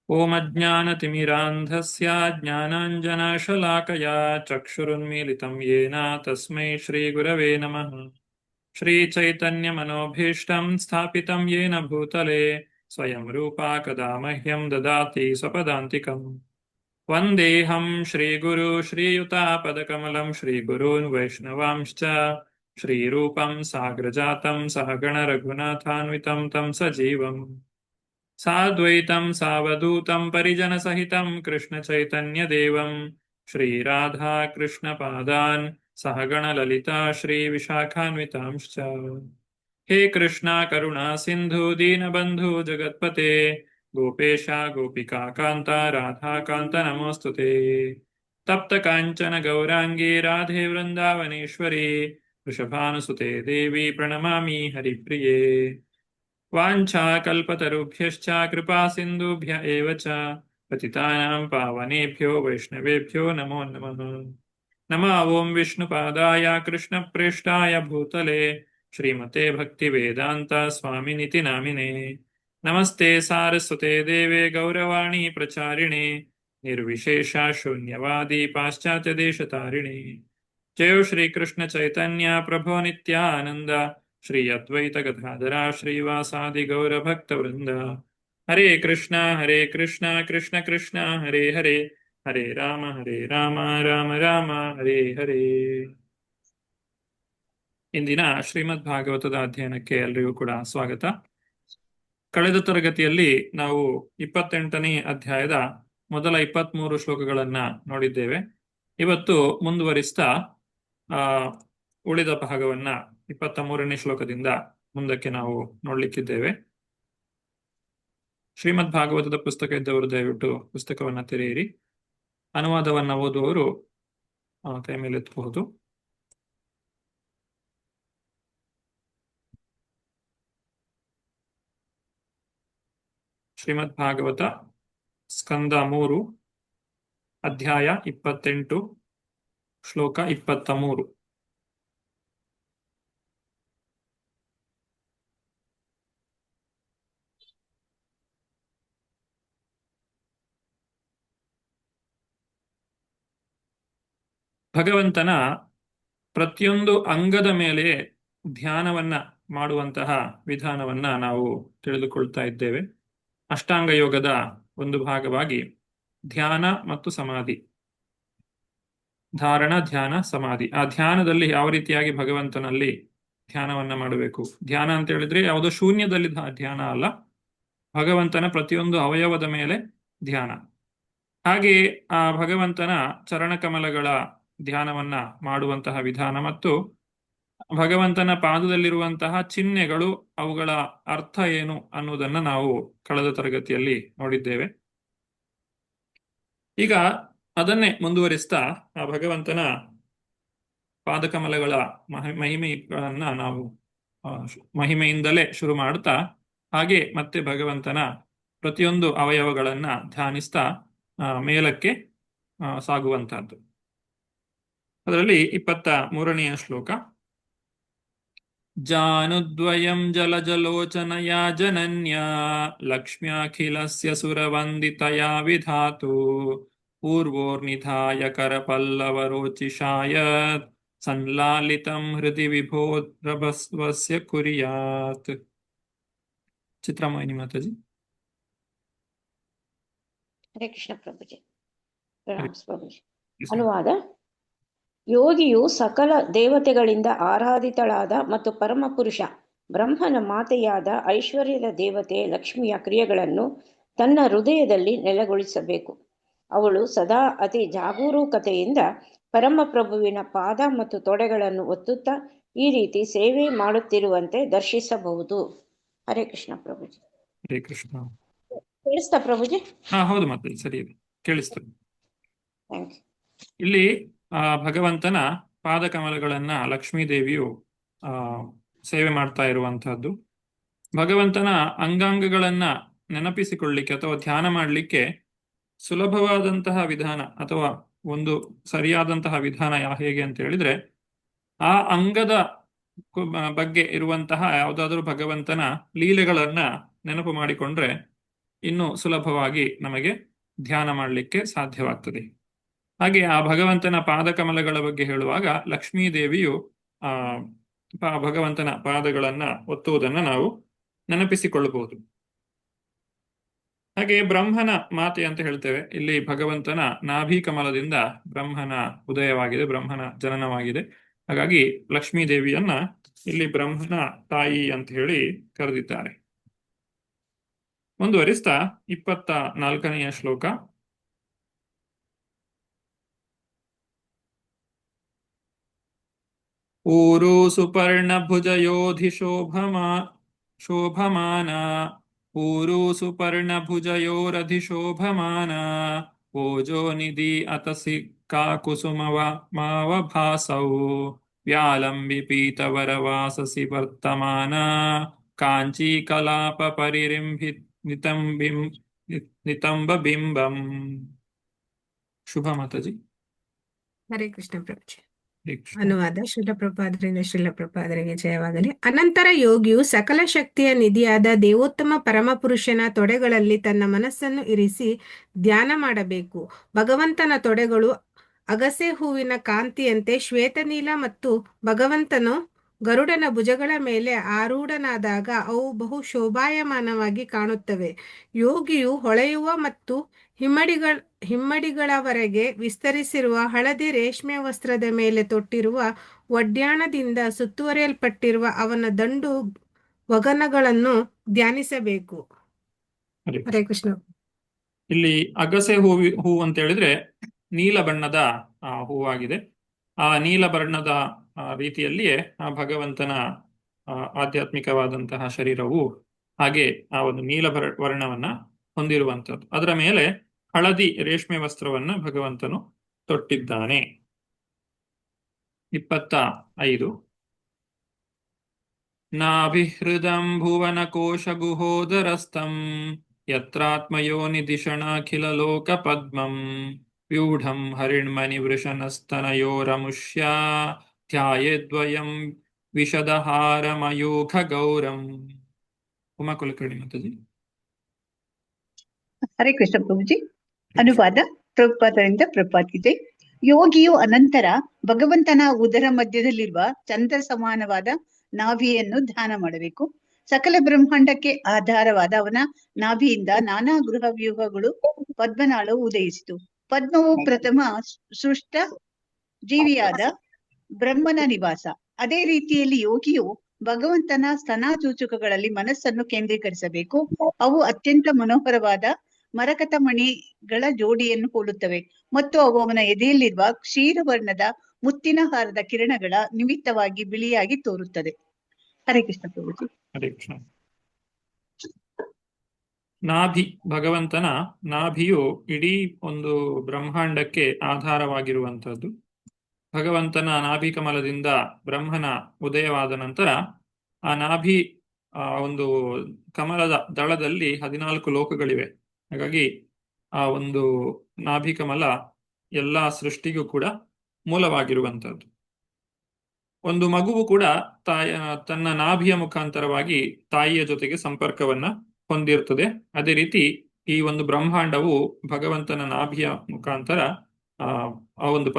ಓಂ ಅಜ್ಞಾನತಿಮಿರಾಂಧಸ್ಯ ಜ್ಞಾನಾಂಜನಶಲಾಕಯಾ ಚಕ್ಷುರುನ್ಮೀಲಿತಂ ಯೇನ ತಸ್ಮೈ ಶ್ರೀಗುರವೇ ನಮಃ. ಶ್ರೀಚೈತನ್ಯಮನೋಭೀಷ್ಟಂ ಸ್ಥಾಪಿತಂ ಯೇನ ಭೂತಲೆ ಸ್ವಯಂ ರೂಪಾ ಕದಾ ಮಹ್ಯಂ ದದಾತಿ ಸ್ವಪದಾಂತಿಕಂ. ವಂದೇಹಂ ಶ್ರೀಗುರು ಶ್ರೀಯುತಾಪದಕಮಲಂ ಶ್ರೀಗುರೂನ್ ವೈಷ್ಣವಾಂಶ್ಚ ಶ್ರೀರೂಪಂ ಸಾಗ್ರಜಾತಂ ಸಹಗಣ ರಘುನಾಥಾನ್ವಿತಂ ತಂ ಸಜೀವಂ ಸಾದ್ವೈತಂ ಸಾವಧೂತಂ ಪರಿಜನಸಹಿತಂ ಕೃಷ್ಣಚೈತನ್ಯದೇವಂ ಶ್ರೀರಾಧಾಕೃಷ್ಣಪಾದಾನ್ ಸಹಗಣ ಲಲಿತಾ ಶ್ರೀವಿಶಾಖಾನ್ವಿತಾಂಶ್ಚ. ಹೇ ಕೃಷ್ಣ ಕರುಣಾ ಸಿಂಧು ದೀನಬಂಧು ಜಗತ್ಪತೆ ಗೋಪೇಶ ಗೋಪಿಕಾಕಾಂತ ರಾಧಾಕಾಂತ ನಮೋಸ್ತುತೆ. ತಪ್ತ ಕಾಂಚನ ಗೌರಾಂಗಿ ರಾಧೆ ವೃಂದಾವನೇಶ್ವರಿ ವೃಷಭಾನುಸುತೆ ದೇವಿ ಪ್ರಣಮಾಮಿ ಹರಿಪ್ರಿಯೇ. ವಾಂಛಾಕಲ್ಪತರುಭ್ಯಶ್ಚ ಕೃಪಾ ಸಿಂಧುಭ್ಯ ಏವ ಚ ಪತಿತಾನಾಂ ಪಾವನೇಭ್ಯೋ ವೈಷ್ಣವೇಭ್ಯೋ ನಮೋ ನಮಃ. ನಮಃ ಓಂ ವಿಷ್ಣುಪಾದಾಯ ಕೃಷ್ಣಪ್ರೇಷ್ಠಾಯ ಭೂತಲೆ ಶ್ರೀಮತೆ ಭಕ್ತಿವೇದಾಂತ ಸ್ವಾಮಿನಿತಿ ನಾಮಿನೇ. ನಮಸ್ತೆ ಸಾರಸ್ವತೆ ದೇವೆ ಗೌರವಾಣಿ ಪ್ರಚಾರಿಣೆ ನಿರ್ವಿಶೇಷ ಶೂನ್ಯವಾದಿ ಪಾಶ್ಚಾತ್ಯ ದೇಶತಾರಿಣೆ. ಜಯೋ ಶ್ರೀಕೃಷ್ಣ ಚೈತನ್ಯ ಪ್ರಭೋ ನಿತ್ಯಾನಂದ ಶ್ರೀ ಅದ್ವೈತ ಗದಾಧರ ಶ್ರೀವಾಸಾದಿ ಗೌರ ಭಕ್ತ ವೃಂದ. ಹರೇ ಕೃಷ್ಣ ಕೃಷ್ಣ ಕೃಷ್ಣ ಹರೇ ಹರೇ ಹರೇ ರಾಮ ರಾಮ ರಾಮ ಹರೇ ಹರೇ. ಇಂದಿನ ಶ್ರೀಮದ್ ಭಾಗವತದ ಅಧ್ಯಯನಕ್ಕೆ ಎಲ್ರಿಗೂ ಕೂಡ ಸ್ವಾಗತ. ಕಳೆದ ತರಗತಿಯಲ್ಲಿ ನಾವು 28ನೇ ಅಧ್ಯಾಯದ ಮೊದಲ 23 ಶ್ಲೋಕಗಳನ್ನ ನೋಡಿದ್ದೇವೆ. ಇವತ್ತು ಮುಂದುವರಿಸ್ತಾ ಉಳಿದ ಭಾಗವನ್ನ 23ನೇ ಶ್ಲೋಕದಿಂದ ಮುಂದಕ್ಕೆ ನಾವು ನೋಡ್ಲಿಕ್ಕಿದ್ದೇವೆ. ಶ್ರೀಮದ್ ಭಾಗವತದ ಪುಸ್ತಕ ಇದ್ದವರು ದಯವಿಟ್ಟು ಪುಸ್ತಕವನ್ನ ತೆರೆಯಿರಿ. ಅನುವಾದವನ್ನ ಓದುವವರು ಕೈ ಮೇಲೆ ಎತ್ತಬಹುದು. ಶ್ರೀಮದ್ ಭಾಗವತ ಸ್ಕಂದ 3 ಅಧ್ಯಾಯ 28 ಶ್ಲೋಕ 23. ಭಗವಂತನ ಪ್ರತಿಯೊಂದು ಅಂಗದ ಮೇಲೆ ಧ್ಯಾನವನ್ನ ಮಾಡುವಂತಹ ವಿಧಾನವನ್ನ ನಾವು ತಿಳಿದುಕೊಳ್ತಾ ಇದ್ದೇವೆ. ಅಷ್ಟಾಂಗ ಯೋಗದ ಒಂದು ಭಾಗವಾಗಿ ಧ್ಯಾನ ಮತ್ತು ಸಮಾಧಿ, ಧಾರಣ ಧ್ಯಾನ ಸಮಾಧಿ. ಆ ಧ್ಯಾನದಲ್ಲಿ ಯಾವ ರೀತಿಯಾಗಿ ಭಗವಂತನಲ್ಲಿ ಧ್ಯಾನವನ್ನ ಮಾಡಬೇಕು. ಧ್ಯಾನ ಅಂತ ಹೇಳಿದ್ರೆ ಯಾವುದೋ ಶೂನ್ಯದಲ್ಲಿ ಧ್ಯಾನ ಅಲ್ಲ, ಭಗವಂತನ ಪ್ರತಿಯೊಂದು ಅವಯವದ ಮೇಲೆ ಧ್ಯಾನ. ಹಾಗೆ ಆ ಭಗವಂತನ ಚರಣಕಮಲಗಳ ಧ್ಯಾನವನ್ನ ಮಾಡುವಂತಹ ವಿಧಾನ ಮತ್ತು ಭಗವಂತನ ಪಾದದಲ್ಲಿರುವಂತಹ ಚಿಹ್ನೆಗಳು, ಅವುಗಳ ಅರ್ಥ ಏನು ಅನ್ನುವುದನ್ನ ನಾವು ಕಳೆದ ತರಗತಿಯಲ್ಲಿ ನೋಡಿದ್ದೇವೆ. ಈಗ ಅದನ್ನೇ ಮುಂದುವರಿಸ್ತಾ ಆ ಭಗವಂತನ ಪಾದಕಮಲಗಳ ಮಹಿಮೆಗಳನ್ನ ನಾವು ಮಹಿಮೆಯಿಂದಲೇ ಶುರು ಮಾಡ್ತಾ ಹಾಗೆ ಮತ್ತೆ ಭಗವಂತನ ಪ್ರತಿಯೊಂದು ಅವಯವಗಳನ್ನ ಧ್ಯಾನಿಸ್ತಾ ಮೇಲಕ್ಕೆ ಸಾಗುವಂತಹದ್ದು. ಅದರಲ್ಲಿ 23ನೆಯ ಶ್ಲೋಕ. ಜಾನುದ್ವಯಂ ಜಲಜಲೋಚನಯಾ ಜನನ್ಯ ಲಕ್ಷ್ಮ್ಯಾಖಿಲಸ್ಯ ಸುರವಂದಿತಯಾ ವಿಧಾತು ಪೂರ್ವೋರ್ನಿಧಾಯ ಕರಪಲ್ಲವರೋಚಿಷಾಯತ್ ಸಂಲಾಲಿತಂ ಹೃದಿ ವಿಭೋದ್ರಭಸ್ವಸ್ಯ ಕುರ್ಯಾತ್. ಚಿತ್ರಮೋಹಿನಿ ಮಾತಾಜಿ. ಹರೇ ಕೃಷ್ಣ ಪ್ರಭುಜಿ. ಪ್ರಭುಜಿ. ಅನುವಾದ. ಯೋಗಿಯು ಸಕಲ ದೇವತೆಗಳಿಂದ ಆರಾಧಿತಳಾದ ಮತ್ತು ಪರಮಪುರುಷ ಬ್ರಹ್ಮನ ಮಾತೆಯಾದ ಐಶ್ವರ್ಯದ ದೇವತೆ ಲಕ್ಷ್ಮಿಯ ಕ್ರಿಯೆಗಳನ್ನು ತನ್ನ ಹೃದಯದಲ್ಲಿ ನೆಲೆಗೊಳಿಸಬೇಕು. ಅವಳು ಸದಾ ಅತಿ ಜಾಗರೂಕತೆಯಿಂದ ಪರಮಪ್ರಭುವಿನ ಪಾದ ಮತ್ತು ತೊಡೆಗಳನ್ನು ಒತ್ತುತ್ತಾ ಈ ರೀತಿ ಸೇವೆ ಮಾಡುತ್ತಿರುವಂತೆ ದರ್ಶಿಸಬಹುದು. ಹರೇ ಕೃಷ್ಣ ಪ್ರಭುಜಿ. ಹರೇ ಕೃಷ್ಣ. ಕೇಳಿಸ್ತಾ ಪ್ರಭುಜಿ? ಹೌದು, ಮತ್ತೆ ಸರಿ ಇದೆ, ಕೇಳಿಸ್ತದೆ. Thank you. ಇಲ್ಲಿ ಭಗವಂತನ ಪಾದಕಮಲಗಳನ್ನ ಲಕ್ಷ್ಮೀದೇವಿಯು ಸೇವೆ ಮಾಡ್ತಾ ಇರುವಂತಹದ್ದು. ಭಗವಂತನ ಅಂಗಾಂಗಗಳನ್ನ ನೆನಪಿಸಿಕೊಳ್ಳಿಕ್ಕೆ ಅಥವಾ ಧ್ಯಾನ ಮಾಡಲಿಕ್ಕೆ ಸುಲಭವಾದಂತಹ ವಿಧಾನ ಅಥವಾ ಒಂದು ಸರಿಯಾದಂತಹ ವಿಧಾನ ಹೇಗೆ ಅಂತ ಹೇಳಿದ್ರೆ, ಆ ಅಂಗದ ಬಗ್ಗೆ ಇರುವಂತಹ ಯಾವುದಾದ್ರೂ ಭಗವಂತನ ಲೀಲೆಗಳನ್ನ ನೆನಪು ಮಾಡಿಕೊಂಡ್ರೆ ಇನ್ನೂ ಸುಲಭವಾಗಿ ನಮಗೆ ಧ್ಯಾನ ಮಾಡಲಿಕ್ಕೆ ಸಾಧ್ಯವಾಗ್ತದೆ. ಹಾಗೆ ಆ ಭಗವಂತನ ಪಾದಕಮಲಗಳ ಬಗ್ಗೆ ಹೇಳುವಾಗ ಲಕ್ಷ್ಮೀ ದೇವಿಯು ಭಗವಂತನ ಪಾದಗಳನ್ನ ಒತ್ತುವುದನ್ನು ನಾವು ನೆನಪಿಸಿಕೊಳ್ಳಬಹುದು. ಹಾಗೆ ಬ್ರಹ್ಮನ ಮಾತೆ ಅಂತ ಹೇಳ್ತೇವೆ. ಇಲ್ಲಿ ಭಗವಂತನ ನಾಭಿ ಕಮಲದಿಂದ ಬ್ರಹ್ಮನ ಉದಯವಾಗಿದೆ, ಬ್ರಹ್ಮನ ಜನನವಾಗಿದೆ. ಹಾಗಾಗಿ ಲಕ್ಷ್ಮೀ ದೇವಿಯನ್ನ ಇಲ್ಲಿ ಬ್ರಹ್ಮನ ತಾಯಿ ಅಂತ ಹೇಳಿ ಕರೆದಿದ್ದಾರೆ. ಮುಂದುವರಿಸ್ತಾ 24ನೆಯ ಶ್ಲೋಕ. ಊರು ಸುಪರ್ಣ ಭುಜಯೋಧಿ ಶೋಭಮಾನ ಊರು ಸುಪರ್ಣ ಭುಜಯೋರಧಿ ಶೋಭಮಾನ ಓಜೋ ನಿಧಿ ಅತಸಿ ಕಾಕುಸುಮವ ಮಾವಭಾಸೌ ವ್ಯಾಲಂಬಿ ಪೀತವರವಾಸಸಿ ವರ್ತಮಾನ ಕಾಂಚೀ ಕಲಾಪ ಪರಿರಿಂಭಿ ನಿತಂಬ ಬಿಂಬಂ. ಶುಭ ಮಾತಾಜಿ. ಹರೇ ಕೃಷ್ಣ ಪ್ರಭುಜಿ. ಅನುವಾದ ಶ್ರೀಲ ಪ್ರಭುಪಾದರಿಂದ ಶ್ರೀಲ ಪ್ರಭುಪಾದರಿಗೆ ಜಯವಾಗಲಿ. ಅನಂತರ ಯೋಗಿಯು ಸಕಲ ಶಕ್ತಿಯ ನಿಧಿಯಾದ ದೇವೋತ್ತಮ ಪರಮಪುರುಷನ ತೊಡೆಗಳಲ್ಲಿ ತನ್ನ ಮನಸ್ಸನ್ನು ಇರಿಸಿ ಧ್ಯಾನ ಮಾಡಬೇಕು. ಭಗವಂತನ ತೊಡೆಗಳು ಅಗಸೆ ಹೂವಿನ ಕಾಂತಿಯಂತೆ ಶ್ವೇತನೀಲ ಮತ್ತು ಭಗವಂತನು ಗರುಡನ ಭುಜಗಳ ಮೇಲೆ ಆರೂಢನಾದಾಗ ಅವು ಬಹು ಶೋಭಾಯಮಾನವಾಗಿ ಕಾಣುತ್ತವೆ. ಯೋಗಿಯು ಹೊಳೆಯುವ ಮತ್ತು ಹಿಮ್ಮಡಿಗಳವರೆಗೆ ವಿಸ್ತರಿಸಿರುವ ಹಳದಿ ರೇಷ್ಮೆ ವಸ್ತ್ರದ ಮೇಲೆ ತೊಟ್ಟಿರುವ ಒಡ್ಯಾಣದಿಂದ ಸುತ್ತುವರಿಯಲ್ಪಟ್ಟಿರುವ ಅವನ ದಂಡು ವಗನಗಳನ್ನು ಧ್ಯಾನಿಸಬೇಕು. ಹರೇ ಕೃಷ್ಣ. ಇಲ್ಲಿ ಅಗಸೆ ಹೂ ಅಂತ ಹೇಳಿದ್ರೆ ನೀಲ ಬಣ್ಣದ ಹೂವಾಗಿದೆ. ಆ ನೀಲ ಬಣ್ಣದ ರೀತಿಯಲ್ಲಿಯೇ ಆ ಭಗವಂತನ ಆಧ್ಯಾತ್ಮಿಕವಾದಂತಹ ಶರೀರವು ಹಾಗೆ ಆ ಒಂದು ನೀಲ ವರ್ಣವನ್ನ ಹೊಂದಿರುವಂಥದ್ದು. ಅದರ ಮೇಲೆ ಹಳದಿ ರೇಷ್ಮೆ ವಸ್ತ್ರವನ್ನ ಭಗವಂತನು ತೊಟ್ಟಿದ್ದಾನೆ. 25 ನಾಭಿಹೃದಂ ಭುವನ ಕೋಶ ಗುಹೋದರಸ್ಥಂ ಯತ್ರಾತ್ಮಯೋನಿಧಿಷಣಾಖಿಲ ಲೋಕ ಪದ್ಮಂ ವ್ಯೂಢಂ ಹರಿಣ್ಮಣಿ ವೃಷನಸ್ತನಯೋರಮುಷ್ಯ ಧ್ಯಾಯೇದ್ವಯಂ ವಿಶದಹಾರಮಯೂಖ ಗೌರಂ. ಉಮಾ ಕುಲಕರ್ಣಿ ಮಾತಾಜಿ. ಹರೇ ಕೃಷ್ಣ ಪ್ರಭುಜಿ. ಅನುವಾದ ಪ್ರಭುಪಾದರಿಂದ ಪ್ರಭುಪಾದ್ಗಿದೆ. ಯೋಗಿಯು ಅನಂತರ ಭಗವಂತನ ಉದರ ಮಧ್ಯದಲ್ಲಿರುವ ಚಂದ್ರ ಸಮಾನವಾದ ನಾಭಿಯನ್ನು ಧ್ಯಾನ ಮಾಡಬೇಕು. ಸಕಲ ಬ್ರಹ್ಮಾಂಡಕ್ಕೆ ಆಧಾರವಾದ ಅವನ ನಾಭಿಯಿಂದ ನಾನಾ ಗೃಹ ವ್ಯೂಹಗಳು ಪದ್ಮನಾಳವು ಉದಯಿಸಿತು. ಪದ್ಮವು ಪ್ರಥಮ ಸೃಷ್ಟ ಜೀವಿಯಾದ ಬ್ರಹ್ಮನ ನಿವಾಸ. ಅದೇ ರೀತಿಯಲ್ಲಿ ಯೋಗಿಯು ಭಗವಂತನ ಸ್ತನಾಚೂಚುಕಗಳಲ್ಲಿ ಮನಸ್ಸನ್ನು ಕೇಂದ್ರೀಕರಿಸಬೇಕು. ಅವು ಅತ್ಯಂತ ಮನೋಹರವಾದ ಮರಕತ ಮಣಿಗಳ ಜೋಡಿಯನ್ನು ಹೋಲುತ್ತವೆ ಮತ್ತು ಅವು ಅವನ ಎದೆಯಲ್ಲಿರುವ ಕ್ಷೀರವರ್ಣದ ಮುತ್ತಿನ ಹಾರದ ಕಿರಣಗಳ ನಿಮಿತ್ತವಾಗಿ ಬಿಳಿಯಾಗಿ ತೋರುತ್ತದೆ. ಹರೇ ಕೃಷ್ಣ ಪ್ರಭುಜಿ. ಹರೇ ಕೃಷ್ಣ. ನಾಭಿ, ಭಗವಂತನ ನಾಭಿಯು ಇಡೀ ಒಂದು ಬ್ರಹ್ಮಾಂಡಕ್ಕೆ ಆಧಾರವಾಗಿರುವಂತಹದ್ದು. ಭಗವಂತನ ನಾಭಿ ಕಮಲದಿಂದ ಬ್ರಹ್ಮನ ಉದಯವಾದ ನಂತರ ಆ ನಾಭಿ ಒಂದು ಕಮಲದ ದಳದಲ್ಲಿ 14 ಲೋಕಗಳಿವೆ. ಹಾಗಾಗಿ ಆ ಒಂದು ನಾಭಿ ಕಮಲ ಎಲ್ಲ ಸೃಷ್ಟಿಗೂ ಕೂಡ ಮೂಲವಾಗಿರುವಂತಹದ್ದು. ಒಂದು ಮಗುವು ಕೂಡ ತನ್ನ ನಾಭಿಯ ಮುಖಾಂತರವಾಗಿ ತಾಯಿಯ ಜೊತೆಗೆ ಸಂಪರ್ಕವನ್ನ ಹೊಂದಿರ್ತದೆ. ಅದೇ ರೀತಿ ಈ ಒಂದು ಬ್ರಹ್ಮಾಂಡವು ಭಗವಂತನ ನಾಭಿಯ ಮುಖಾಂತರ ಆ ಒಂದು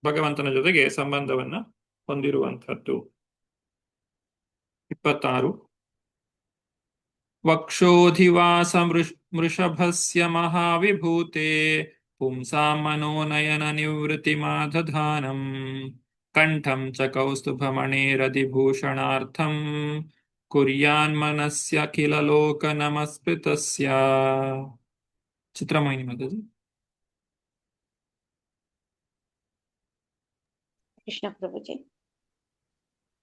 ಭಗವಂತನ ಜೊತೆಗೆ ಸಂಬಂಧವನ್ನ ಹೊಂದಿರುವಂತಹದ್ದು. 26 ವಕ್ಷೋಧಿವಾಸ ಮೃಷಭಸ್ಯ ಮಹಾವಿಭೂತೆ ಪುಂಸಾಂ ಮನೋನಯನ ನಿವೃತ್ತಿ ಮಾಧಧಾನಂ ಕಂಠಂ ಚ ಕೌಸ್ತುಭಮಣೇರಧಿಭೂಷಣಾರ್ಥಂ ಕುರ್ಯಾನ್ ಮನಸ್ಯ ಕಿಲ ಲೋಕ ನಮಸ್ಕೃತಸ್ಯ. ಚಿತ್ರಮೋಹಿನಿ ಮಾತಾಜಿ. ಕೃಷ್ಣ ಪ್ರಭುಜಿ.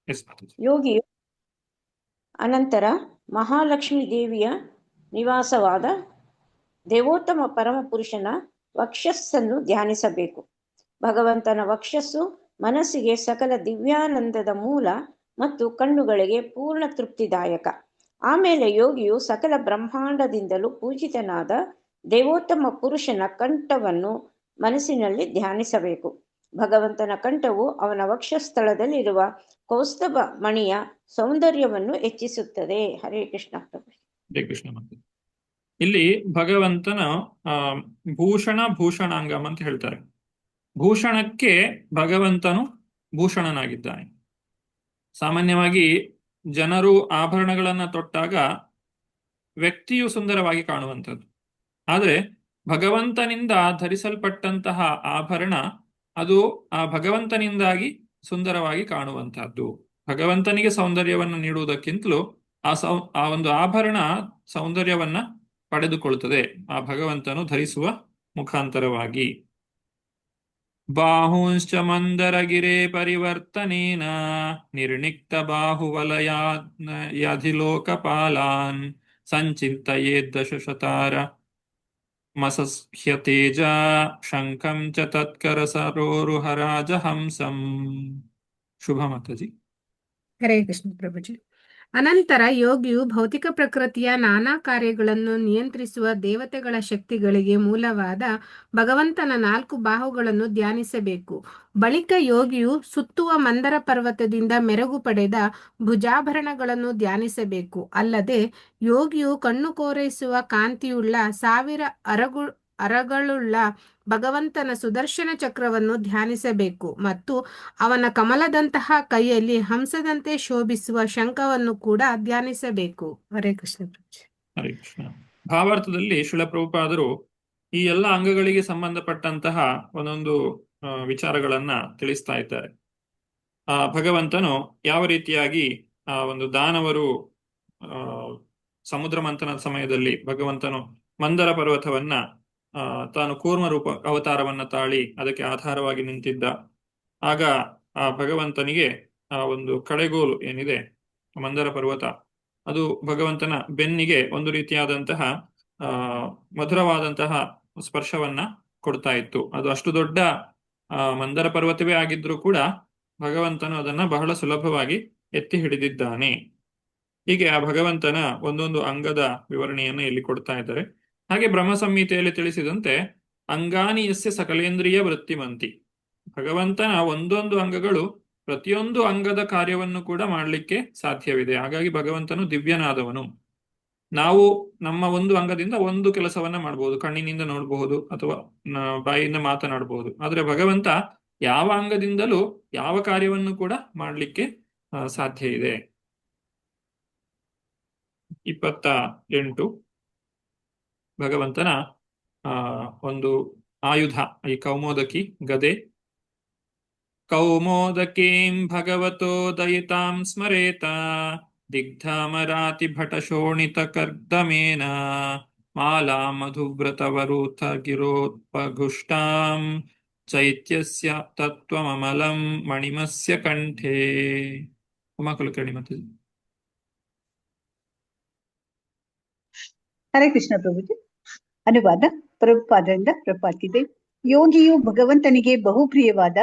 ಎಸ್ ಮಾತಾಜಿ. ಯೋಗಿಯು ಅನಂತರ ಮಹಾಲಕ್ಷ್ಮೀ ದೇವಿಯ ನಿವಾಸವಾದ ದೇವೋತ್ತಮ ಪರಮಪುರುಷನ ವಕ್ಷಸ್ಸನ್ನು ಧ್ಯಾನಿಸಬೇಕು. ಭಗವಂತನ ವಕ್ಷಸ್ಸು ಮನಸ್ಸಿಗೆ ಸಕಲ ದಿವ್ಯಾನಂದದ ಮೂಲ ಮತ್ತು ಕಣ್ಣುಗಳಿಗೆ ಪೂರ್ಣ ತೃಪ್ತಿದಾಯಕ. ಆಮೇಲೆ ಯೋಗಿಯು ಸಕಲ ಬ್ರಹ್ಮಾಂಡದಿಂದಲೂ ಪೂಜಿತನಾದ ದೇವೋತ್ತಮ ಪುರುಷನ ಕಂಠವನ್ನು ಮನಸ್ಸಿನಲ್ಲಿ ಧ್ಯಾನಿಸಬೇಕು. ಭಗವಂತನ ಕಂಠವು ಅವನ ವಕ್ಷಸ್ಥಳದಲ್ಲಿರುವ ಕೌಸ್ತುಭ ಮಣಿಯ ಸೌಂದರ್ಯವನ್ನು ಹೆಚ್ಚಿಸುತ್ತದೆ. ಹರೇ ಕೃಷ್ಣ ಪ್ರಭು. ಹರೇ ಕೃಷ್ಣ. ಇಲ್ಲಿ ಭಗವಂತನ ಆ ಭೂಷಣ ಭೂಷಣಾಂಗಂ ಅಂತ ಹೇಳ್ತಾರೆ. ಭೂಷಣಕ್ಕೆ ಭಗವಂತನು ಭೂಷಣನಾಗಿದ್ದಾನೆ. ಸಾಮಾನ್ಯವಾಗಿ ಜನರು ಆಭರಣಗಳನ್ನ ತೊಟ್ಟಾಗ ವ್ಯಕ್ತಿಯು ಸುಂದರವಾಗಿ ಕಾಣುವಂಥದ್ದು. ಆದರೆ ಭಗವಂತನಿಂದ ಧರಿಸಲ್ಪಟ್ಟಂತಹ ಆಭರಣ ಅದು ಆ ಭಗವಂತನಿಂದಾಗಿ ಸುಂದರವಾಗಿ ಕಾಣುವಂತಹದ್ದು. ಭಗವಂತನಿಗೆ ಸೌಂದರ್ಯವನ್ನು ನೀಡುವುದಕ್ಕಿಂತಲೂ ಆ ಒಂದು ಆಭರಣ ಸೌಂದರ್ಯವನ್ನ ಪಡೆದುಕೊಳ್ಳುತ್ತದೆ ಆ ಭಗವಂತನು ಧರಿಸುವ ಮುಖಾಂತರವಾಗಿ. ಬಾಹುಂಶ್ಚ ಮಂದರಗಿರೆ ಪರಿವರ್ತನೇನ ನಿರ್ಣಿಕ್ತ ಬಾಹುವಲಯಾಧಿಲೋಕಪಾಲಾನ್ ಸಂಚಿಂತಯೇದ್ದಶಶತಾರ ಮಸಸ್ಯತೇಜ ಶಂಖಂ ಚ ತತ್ಕರ ಸರೋರುಹರಾಜ ಹಂಸಂ. ಶುಭ ಮಾತಾಜಿ. ಹರೇ ಕೃಷ್ಣ ಪ್ರಭುಜಿ. ಅನಂತರ ಯೋಗಿಯು ಭೌತಿಕ ಪ್ರಕೃತಿಯ ನಾನಾ ಕಾರ್ಯಗಳನ್ನು ನಿಯಂತ್ರಿಸುವ ದೇವತೆಗಳ ಶಕ್ತಿಗಳಿಗೆ ಮೂಲವಾದ ಭಗವಂತನ 4 ಬಾಹುಗಳನ್ನು ಧ್ಯಾನಿಸಬೇಕು. ಬಳಿಕ ಯೋಗಿಯು ಸುತ್ತುವ ಮಂದರ ಪರ್ವತದಿಂದ ಮೆರುಗು ಪಡೆದ ಭುಜಾಭರಣಗಳನ್ನು ಧ್ಯಾನಿಸಬೇಕು. ಅಲ್ಲದೆ ಯೋಗಿಯು ಕಣ್ಣು ಕೋರೈಸುವ ಕಾಂತಿಯುಳ್ಳ 1000 ಅರಗಳುಳ್ಳ ಭಗವಂತನ ಸುದರ್ಶನ ಚಕ್ರವನ್ನು ಧ್ಯಾನಿಸಬೇಕು ಮತ್ತು ಅವನ ಕಮಲದಂತಹ ಕೈಯಲ್ಲಿ ಹಂಸದಂತೆ ಶೋಭಿಸುವ ಶಂಖವನ್ನು ಕೂಡ ಧ್ಯಾನಿಸಬೇಕು. ಹರೇ ಕೃಷ್ಣ. ಹರೇ ಕೃಷ್ಣ. ಭಾವಾರ್ಥದಲ್ಲಿ ಶ್ರೀಲ ಪ್ರಭುಪಾದರು ಈ ಎಲ್ಲ ಅಂಗಗಳಿಗೆ ಸಂಬಂಧಪಟ್ಟಂತಹ ಒಂದೊಂದು ವಿಚಾರಗಳನ್ನ ತಿಳಿಸ್ತಾ ಇದ್ದಾರೆ. ಭಗವಂತನು ಯಾವ ರೀತಿಯಾಗಿ ಆ ಒಂದು ದಾನವರು ಸಮುದ್ರ ಮಂಥನದ ಸಮಯದಲ್ಲಿ ಭಗವಂತನು ಮಂದರ ಪರ್ವತವನ್ನ ತಾನು ಕೂರ್ಮ ರೂಪ ಅವತಾರವನ್ನ ತಾಳಿ ಅದಕ್ಕೆ ಆಧಾರವಾಗಿ ನಿಂತಿದ್ದ. ಆಗ ಆ ಭಗವಂತನಿಗೆ ಆ ಒಂದು ಕಡೆಗೋಲು ಏನಿದೆ ಮಂದರ ಪರ್ವತ, ಅದು ಭಗವಂತನ ಬೆನ್ನಿಗೆ ಒಂದು ರೀತಿಯಾದಂತಹ ಮಧುರವಾದಂತಹ ಸ್ಪರ್ಶವನ್ನ ಕೊಡ್ತಾ ಇತ್ತು. ಅದು ಅಷ್ಟು ದೊಡ್ಡ ಮಂದರ ಪರ್ವತವೇ ಆಗಿದ್ರೂ ಕೂಡ ಭಗವಂತನು ಅದನ್ನ ಬಹಳ ಸುಲಭವಾಗಿ ಎತ್ತಿ ಹಿಡಿದಿದ್ದಾನೆ. ಹೀಗೆ ಆ ಭಗವಂತನ ಒಂದೊಂದು ಅಂಗದ ವಿವರಣೆಯನ್ನು ಇಲ್ಲಿ ಕೊಡ್ತಾ ಇದ್ದಾರೆ. ಹಾಗೆ ಬ್ರಹ್ಮ ಸಂಹಿತೆಯಲ್ಲಿ ತಿಳಿಸಿದಂತೆ ಅಂಗಾನಿ ಯಸ್ಯ ಸಕಲೇಂದ್ರಿಯ ವೃತ್ತಿಮಂತಿ, ಭಗವಂತನ ಒಂದೊಂದು ಅಂಗಗಳು ಪ್ರತಿಯೊಂದು ಅಂಗದ ಕಾರ್ಯವನ್ನು ಕೂಡ ಮಾಡಲಿಕ್ಕೆ ಸಾಧ್ಯವಿದೆ. ಹಾಗಾಗಿ ಭಗವಂತನು ದಿವ್ಯನಾದವನು. ನಾವು ನಮ್ಮ ಒಂದು ಅಂಗದಿಂದ ಒಂದು ಕೆಲಸವನ್ನ ಮಾಡಬಹುದು, ಕಣ್ಣಿನಿಂದ ನೋಡಬಹುದು ಅಥವಾ ಬಾಯಿಯಿಂದ ಮಾತನಾಡಬಹುದು. ಆದ್ರೆ ಭಗವಂತ ಯಾವ ಅಂಗದಿಂದಲೂ ಯಾವ ಕಾರ್ಯವನ್ನು ಕೂಡ ಮಾಡಲಿಕ್ಕೆ ಸಾಧ್ಯ ಇದೆ. 28 ಭಗವಂತನ ಒಂದು ಆಯುಧ ಈ ಕೌಮೋದಕಿ ಗದೆ. ಕೌಮೋದಕೀಂ ಭಗವತೋ ದಯಿತಾಂ ಸ್ಮರೇತ ದಿಗ್ಧಮರಾತಿ ಭಟ ಶೋಣಿತ ಕರ್ದಮೇನ ಮಾಲಾ ಮಧುವ್ರತವರೂಥ ಗಿರೋತ್ಪಗುಷ್ಟಾಂ ಚೈತ್ಯಸ್ಯ ತತ್ವಮಮಲಂ ಮಣಿಮಸ್ಯ ಕಂಠೇ. ಉಮಾಕುಲಕರ್ಣಿ ಮಾತಾಜಿ. ಹರೇ ಕೃಷ್ಣ ಪ್ರಭುಜಿ. ಅನುವಾದ ಪ್ರಭುಪಾದರಿಂದ ಪ್ರಪಾತಿದೆ. ಯೋಗಿಯು ಭಗವಂತನಿಗೆ ಬಹುಪ್ರಿಯವಾದ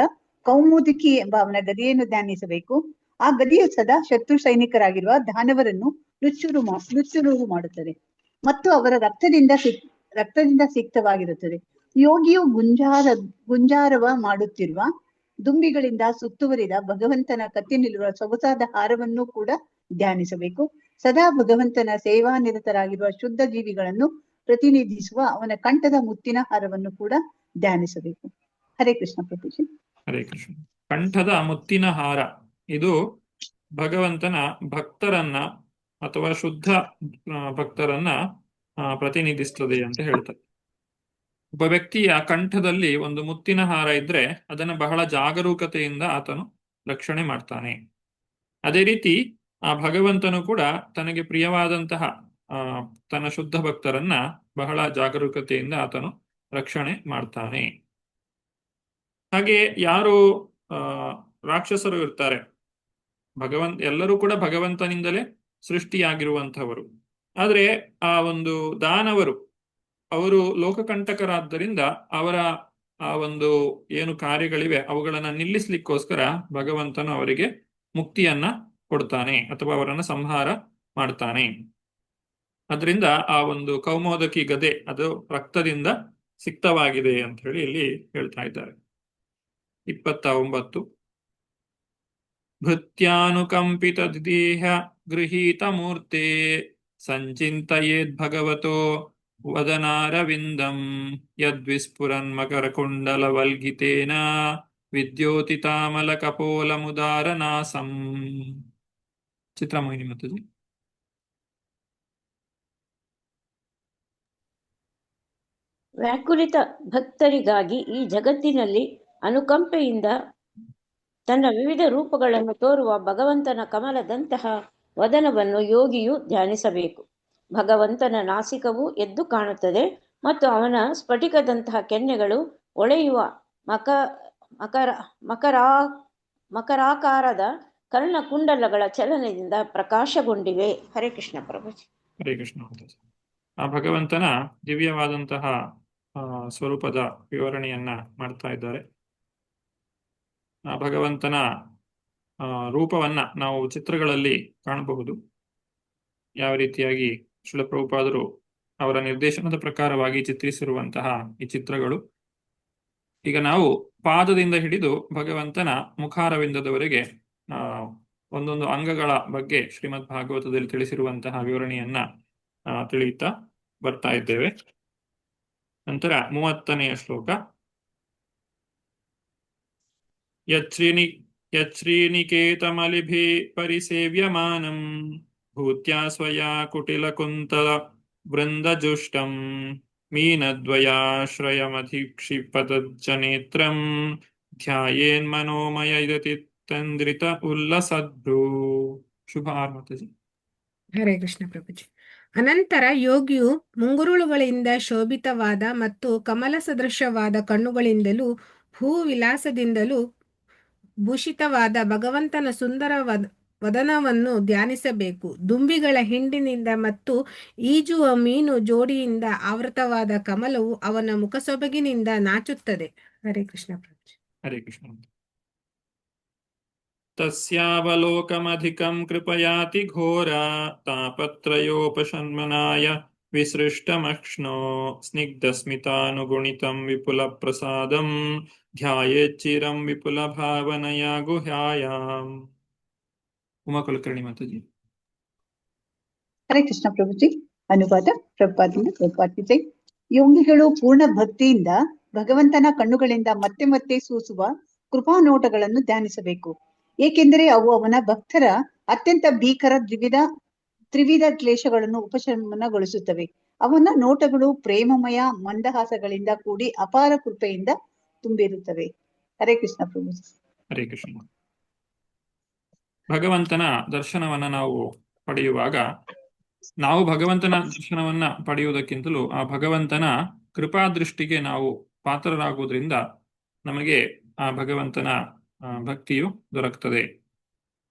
ಕೌಮುದಕಿ ಎಂಬ ಅವನ ಗದೆಯನ್ನು ಧ್ಯಾನಿಸಬೇಕು. ಆ ಗದೆಯು ಸದಾ ಶತ್ರು ಸೈನಿಕರಾಗಿರುವ ದಾನವರನ್ನು ನುಚ್ಚುನೂರು ಮಾಡುತ್ತದೆ ಮತ್ತು ಅವರ ರಕ್ತದಿಂದ ಸಿಕ್ತವಾಗಿರುತ್ತದೆ. ಯೋಗಿಯು ಗುಂಜಾರವ ಮಾಡುತ್ತಿರುವ ದುಂಬಿಗಳಿಂದ ಸುತ್ತುವರಿದ ಭಗವಂತನ ಕತ್ತಿನಲ್ಲಿರುವ ಸೊಗಸಾದ ಹಾರವನ್ನು ಕೂಡ ಧ್ಯಾನಿಸಬೇಕು. ಸದಾ ಭಗವಂತನ ಸೇವಾನಿರತರಾಗಿರುವ ಶುದ್ಧ ಜೀವಿಗಳನ್ನು ಪ್ರತಿನಿಧಿಸುವ ಅವನ ಕಂಠದ ಮುತ್ತಿನ ಹಾರವನ್ನು ಕೂಡ ಧ್ಯಾನಿಸಬೇಕು. ಹರೇ ಕೃಷ್ಣ ಪ್ರಭುಜಿ. ಹರೇ ಕೃಷ್ಣ. ಕಂಠದ ಮುತ್ತಿನ ಹಾರ ಇದು ಭಗವಂತನ ಭಕ್ತರನ್ನ ಅಥವಾ ಶುದ್ಧ ಭಕ್ತರನ್ನ ಪ್ರತಿನಿಧಿಸ್ತದೆ ಅಂತ ಹೇಳ್ತಾರೆ. ಒಬ್ಬ ವ್ಯಕ್ತಿಯ ಕಂಠದಲ್ಲಿ ಒಂದು ಮುತ್ತಿನ ಹಾರ ಇದ್ರೆ ಅದನ್ನ ಬಹಳ ಜಾಗರೂಕತೆಯಿಂದ ಆತನು ರಕ್ಷಣೆ ಮಾಡ್ತಾನೆ. ಅದೇ ರೀತಿ ಆ ಭಗವಂತನು ಕೂಡ ತನಗೆ ಪ್ರಿಯವಾದಂತಹ ತನ್ನ ಶುದ್ಧ ಭಕ್ತರನ್ನ ಬಹಳ ಜಾಗರೂಕತೆಯಿಂದ ಆತನು ರಕ್ಷಣೆ ಮಾಡ್ತಾನೆ. ಹಾಗೆ ಯಾರು ರಾಕ್ಷಸರು ಇರ್ತಾರೆ, ಎಲ್ಲರೂ ಕೂಡ ಭಗವಂತನಿಂದಲೇ ಸೃಷ್ಟಿಯಾಗಿರುವಂಥವರು. ಆದ್ರೆ ಆ ಒಂದು ದಾನವರು ಅವರು ಲೋಕಕಂಟಕರಾದ್ದರಿಂದ ಅವರ ಆ ಒಂದು ಏನು ಕಾರ್ಯಗಳಿವೆ ಅವುಗಳನ್ನ ನಿಲ್ಲಿಸ್ಲಿಕ್ಕೋಸ್ಕರ ಭಗವಂತನು ಅವರಿಗೆ ಮುಕ್ತಿಯನ್ನ ಕೊಡ್ತಾನೆ ಅಥವಾ ಅವರನ್ನ ಸಂಹಾರ ಮಾಡ್ತಾನೆ. ಅದರಿಂದ ಆ ಒಂದು ಕೌಮೋದಕಿ ಗದೆ ಅದು ರಕ್ತದಿಂದ ಸಿಕ್ತವಾಗಿದೆ ಅಂತ ಹೇಳಿ ಇಲ್ಲಿ ಹೇಳ್ತಾ ಇದ್ದಾರೆ. 29 ಭೃತ್ಯಾನುಕಂಪಿತ ದೇಹ ಗೃಹೀತ ಮೂರ್ತೆ ಸಂಚಿಂತಯೇದ್ ಭಗವತೋ ವದನಾರವಿಂದಂ ಯದ್ವಿಸ್ಫುರನ್ ಮಕರಕುಂಡಲವಲ್ಗಿತೇನ ವಿದ್ಯೋತಿತಾಮಲಕಪೋಲಮುದಾರನಾಸಂ. ಚಿತ್ರಮೋಹಿನಿ ಮಾತಾಜಿ. ವ್ಯಾಕುಲಿತ ಭಕ್ತರಿಗಾಗಿ ಈ ಜಗತ್ತಿನಲ್ಲಿ ಅನುಕಂಪೆಯಿಂದ ತನ್ನ ವಿವಿಧ ರೂಪಗಳನ್ನು ತೋರುವ ಭಗವಂತನ ಕಮಲದಂತಹ ವದನವನ್ನು ಯೋಗಿಯು ಧ್ಯಾನಿಸಬೇಕು. ಭಗವಂತನ ನಾಸಿಕವು ಎದ್ದು ಕಾಣುತ್ತದೆ ಮತ್ತು ಅವನ ಸ್ಫಟಿಕದಂತಹ ಕೆನ್ನೆಗಳು ಒಳೆಯುವ ಮಕರಾಕಾರದ ಕರ್ಣಕುಂಡಲಗಳ ಚಲನದಿಂದ ಪ್ರಕಾಶಗೊಂಡಿವೆ. ಹರೇ ಕೃಷ್ಣ ಪ್ರಭುಜಿ. ಹರೇ ಕೃಷ್ಣ ಮಾತಾಜಿ. ಆ ಭಗವಂತನ ದಿವ್ಯವಾದಂತಹ ಸ್ವರೂಪದ ವಿವರಣೆಯನ್ನ ಮಾಡ್ತಾ ಇದ್ದಾರೆ. ಆ ಭಗವಂತನ ರೂಪವನ್ನ ನಾವು ಚಿತ್ರಗಳಲ್ಲಿ ಕಾಣಬಹುದು. ಯಾವ ರೀತಿಯಾಗಿ ಶ್ರೀಲ ಪ್ರಭುಪಾದರು ಅವರ ನಿರ್ದೇಶನದ ಪ್ರಕಾರವಾಗಿ ಚಿತ್ರಿಸಿರುವಂತಹ ಈ ಚಿತ್ರಗಳು. ಈಗ ನಾವು ಪಾದದಿಂದ ಹಿಡಿದು ಭಗವಂತನ ಮುಖಾರವಿಂದದವರೆಗೆ ಒಂದೊಂದು ಅಂಗಗಳ ಬಗ್ಗೆ ಶ್ರೀಮದ್ ಭಾಗವತದಲ್ಲಿ ತಿಳಿಸಿರುವಂತಹ ವಿವರಣೆಯನ್ನ ತಿಳಿಯುತ್ತಾ ಬರ್ತಾ ಇದ್ದೇವೆ. ನಂತರ 30ನೆಯ ಶ್ಲೋಕ. ಯಚ್ಶ್ರೀನಿಕೇತಮಲಿಭಿ ಪರಿಸೇವ್ಯಮಾನಂ ಭೂತ್ಯಾ ಸ್ವಯಾ ಕುಟಿಲಕುಂತಲ ವೃಂದಜುಷ್ಟಂ ಮೀನದ್ವಯಾಶ್ರಯಮಧಿಕ್ಷಿಪತಜ್ಜನೇತ್ರಂ ಧ್ಯಾಯೇನ್ಮನೋಮಯ ಇದತಿತ್ತಂದ್ರಿತ ಉಲ್ಲಸದ್ಭ್ರೂ. ಶುಭ ಆರ್ಮತಜಿ. ಹರೇ ಕೃಷ್ಣ ಪ್ರಭುಜಿ. ಅನಂತರ ಯೋಗಿಯು ಮುಂಗುರುಳುಗಳಿಂದ ಶೋಭಿತವಾದ ಮತ್ತು ಕಮಲ ಸದೃಶವಾದ ಕಣ್ಣುಗಳಿಂದಲೂ ಭೂವಿಲಾಸದಿಂದಲೂ ಭೂಷಿತವಾದ ಭಗವಂತನ ಸುಂದರ ವದನವನ್ನು ಧ್ಯಾನಿಸಬೇಕು. ದುಂಬಿಗಳ ಹಿಂಡಿನಿಂದ ಮತ್ತು ಈಜುವ ಮೀನು ಜೋಡಿಯಿಂದ ಆವೃತವಾದ ಕಮಲವು ಅವನ ಮುಖಸೊಬಗಿನಿಂದ ನಾಚುತ್ತದೆ. ಹರೇ ಕೃಷ್ಣ ಪ್ರಭುಜಿ. ಹರೇ ಕೃಷ್ಣ. ತಸ್ಯಾವಲೋಕಮಧಿಕಂ ಕೃಪಯಾತಿ ಘೋರ ತಾಪತ್ರಯೋಪಶಮನಾಯ ವಿಸೃಷ್ಟಮಕ್ಷ್ಣೋ ಸ್ನಿಗ್ಧಸ್ಮಿತಾನುಗುಣಿತಂ ವಿಪುಲ ಪ್ರಸಾದಂ ಧ್ಯಾಯೇಚ್ಚಿರಂ ವಿಪುಲ ಭಾವನಯ ಗುಹ್ಯಾಯಾಂ. ಉಮಾ ಕುಲಕರ್ಣಿ ಮಾತಾಜಿ. ಹರೇ ಕೃಷ್ಣ ಪ್ರಭುಜಿ. ಅನುವಾದ ಪ್ರಭುಪಾದಿಂದ ಪ್ರಭುಪಾದಿದೆ. ಯೋಗಿಗಳು ಪೂರ್ಣ ಭಕ್ತಿಯಿಂದ ಭಗವಂತನ ಕಣ್ಣುಗಳಿಂದ ಮತ್ತೆ ಮತ್ತೆ ಸೂಸುವ ಕೃಪಾ ನೋಟಗಳನ್ನು ಧ್ಯಾನಿಸಬೇಕು. ಏಕೆಂದರೆ ಅವು ಅವನ ಭಕ್ತರ ಅತ್ಯಂತ ಭೀಕರ ತ್ರಿವಿಧ ಕ್ಲೇಶಗಳನ್ನು ಉಪಶಮನಗೊಳಿಸುತ್ತವೆ. ಅವನ ನೋಟಗಳು ಪ್ರೇಮಮಯ ಮಂದಹಾಸಗಳಿಂದ ಕೂಡಿ ಅಪಾರ ಕೃಪೆಯಿಂದ ತುಂಬಿರುತ್ತವೆ. ಹರೇ ಕೃಷ್ಣ ಪ್ರಭುಜಿ. ಹರೇ ಕೃಷ್ಣ. ಭಗವಂತನ ದರ್ಶನವನ್ನ ನಾವು ಪಡೆಯುವಾಗ ನಾವು ಭಗವಂತನ ದರ್ಶನವನ್ನ ಪಡೆಯುವುದಕ್ಕಿಂತಲೂ ಆ ಭಗವಂತನ ಕೃಪಾದೃಷ್ಟಿಗೆ ನಾವು ಪಾತ್ರರಾಗುವುದರಿಂದ ನಮಗೆ ಆ ಭಗವಂತನ ಭಕ್ತಿಯು ದೊರಕ್ತದೆ.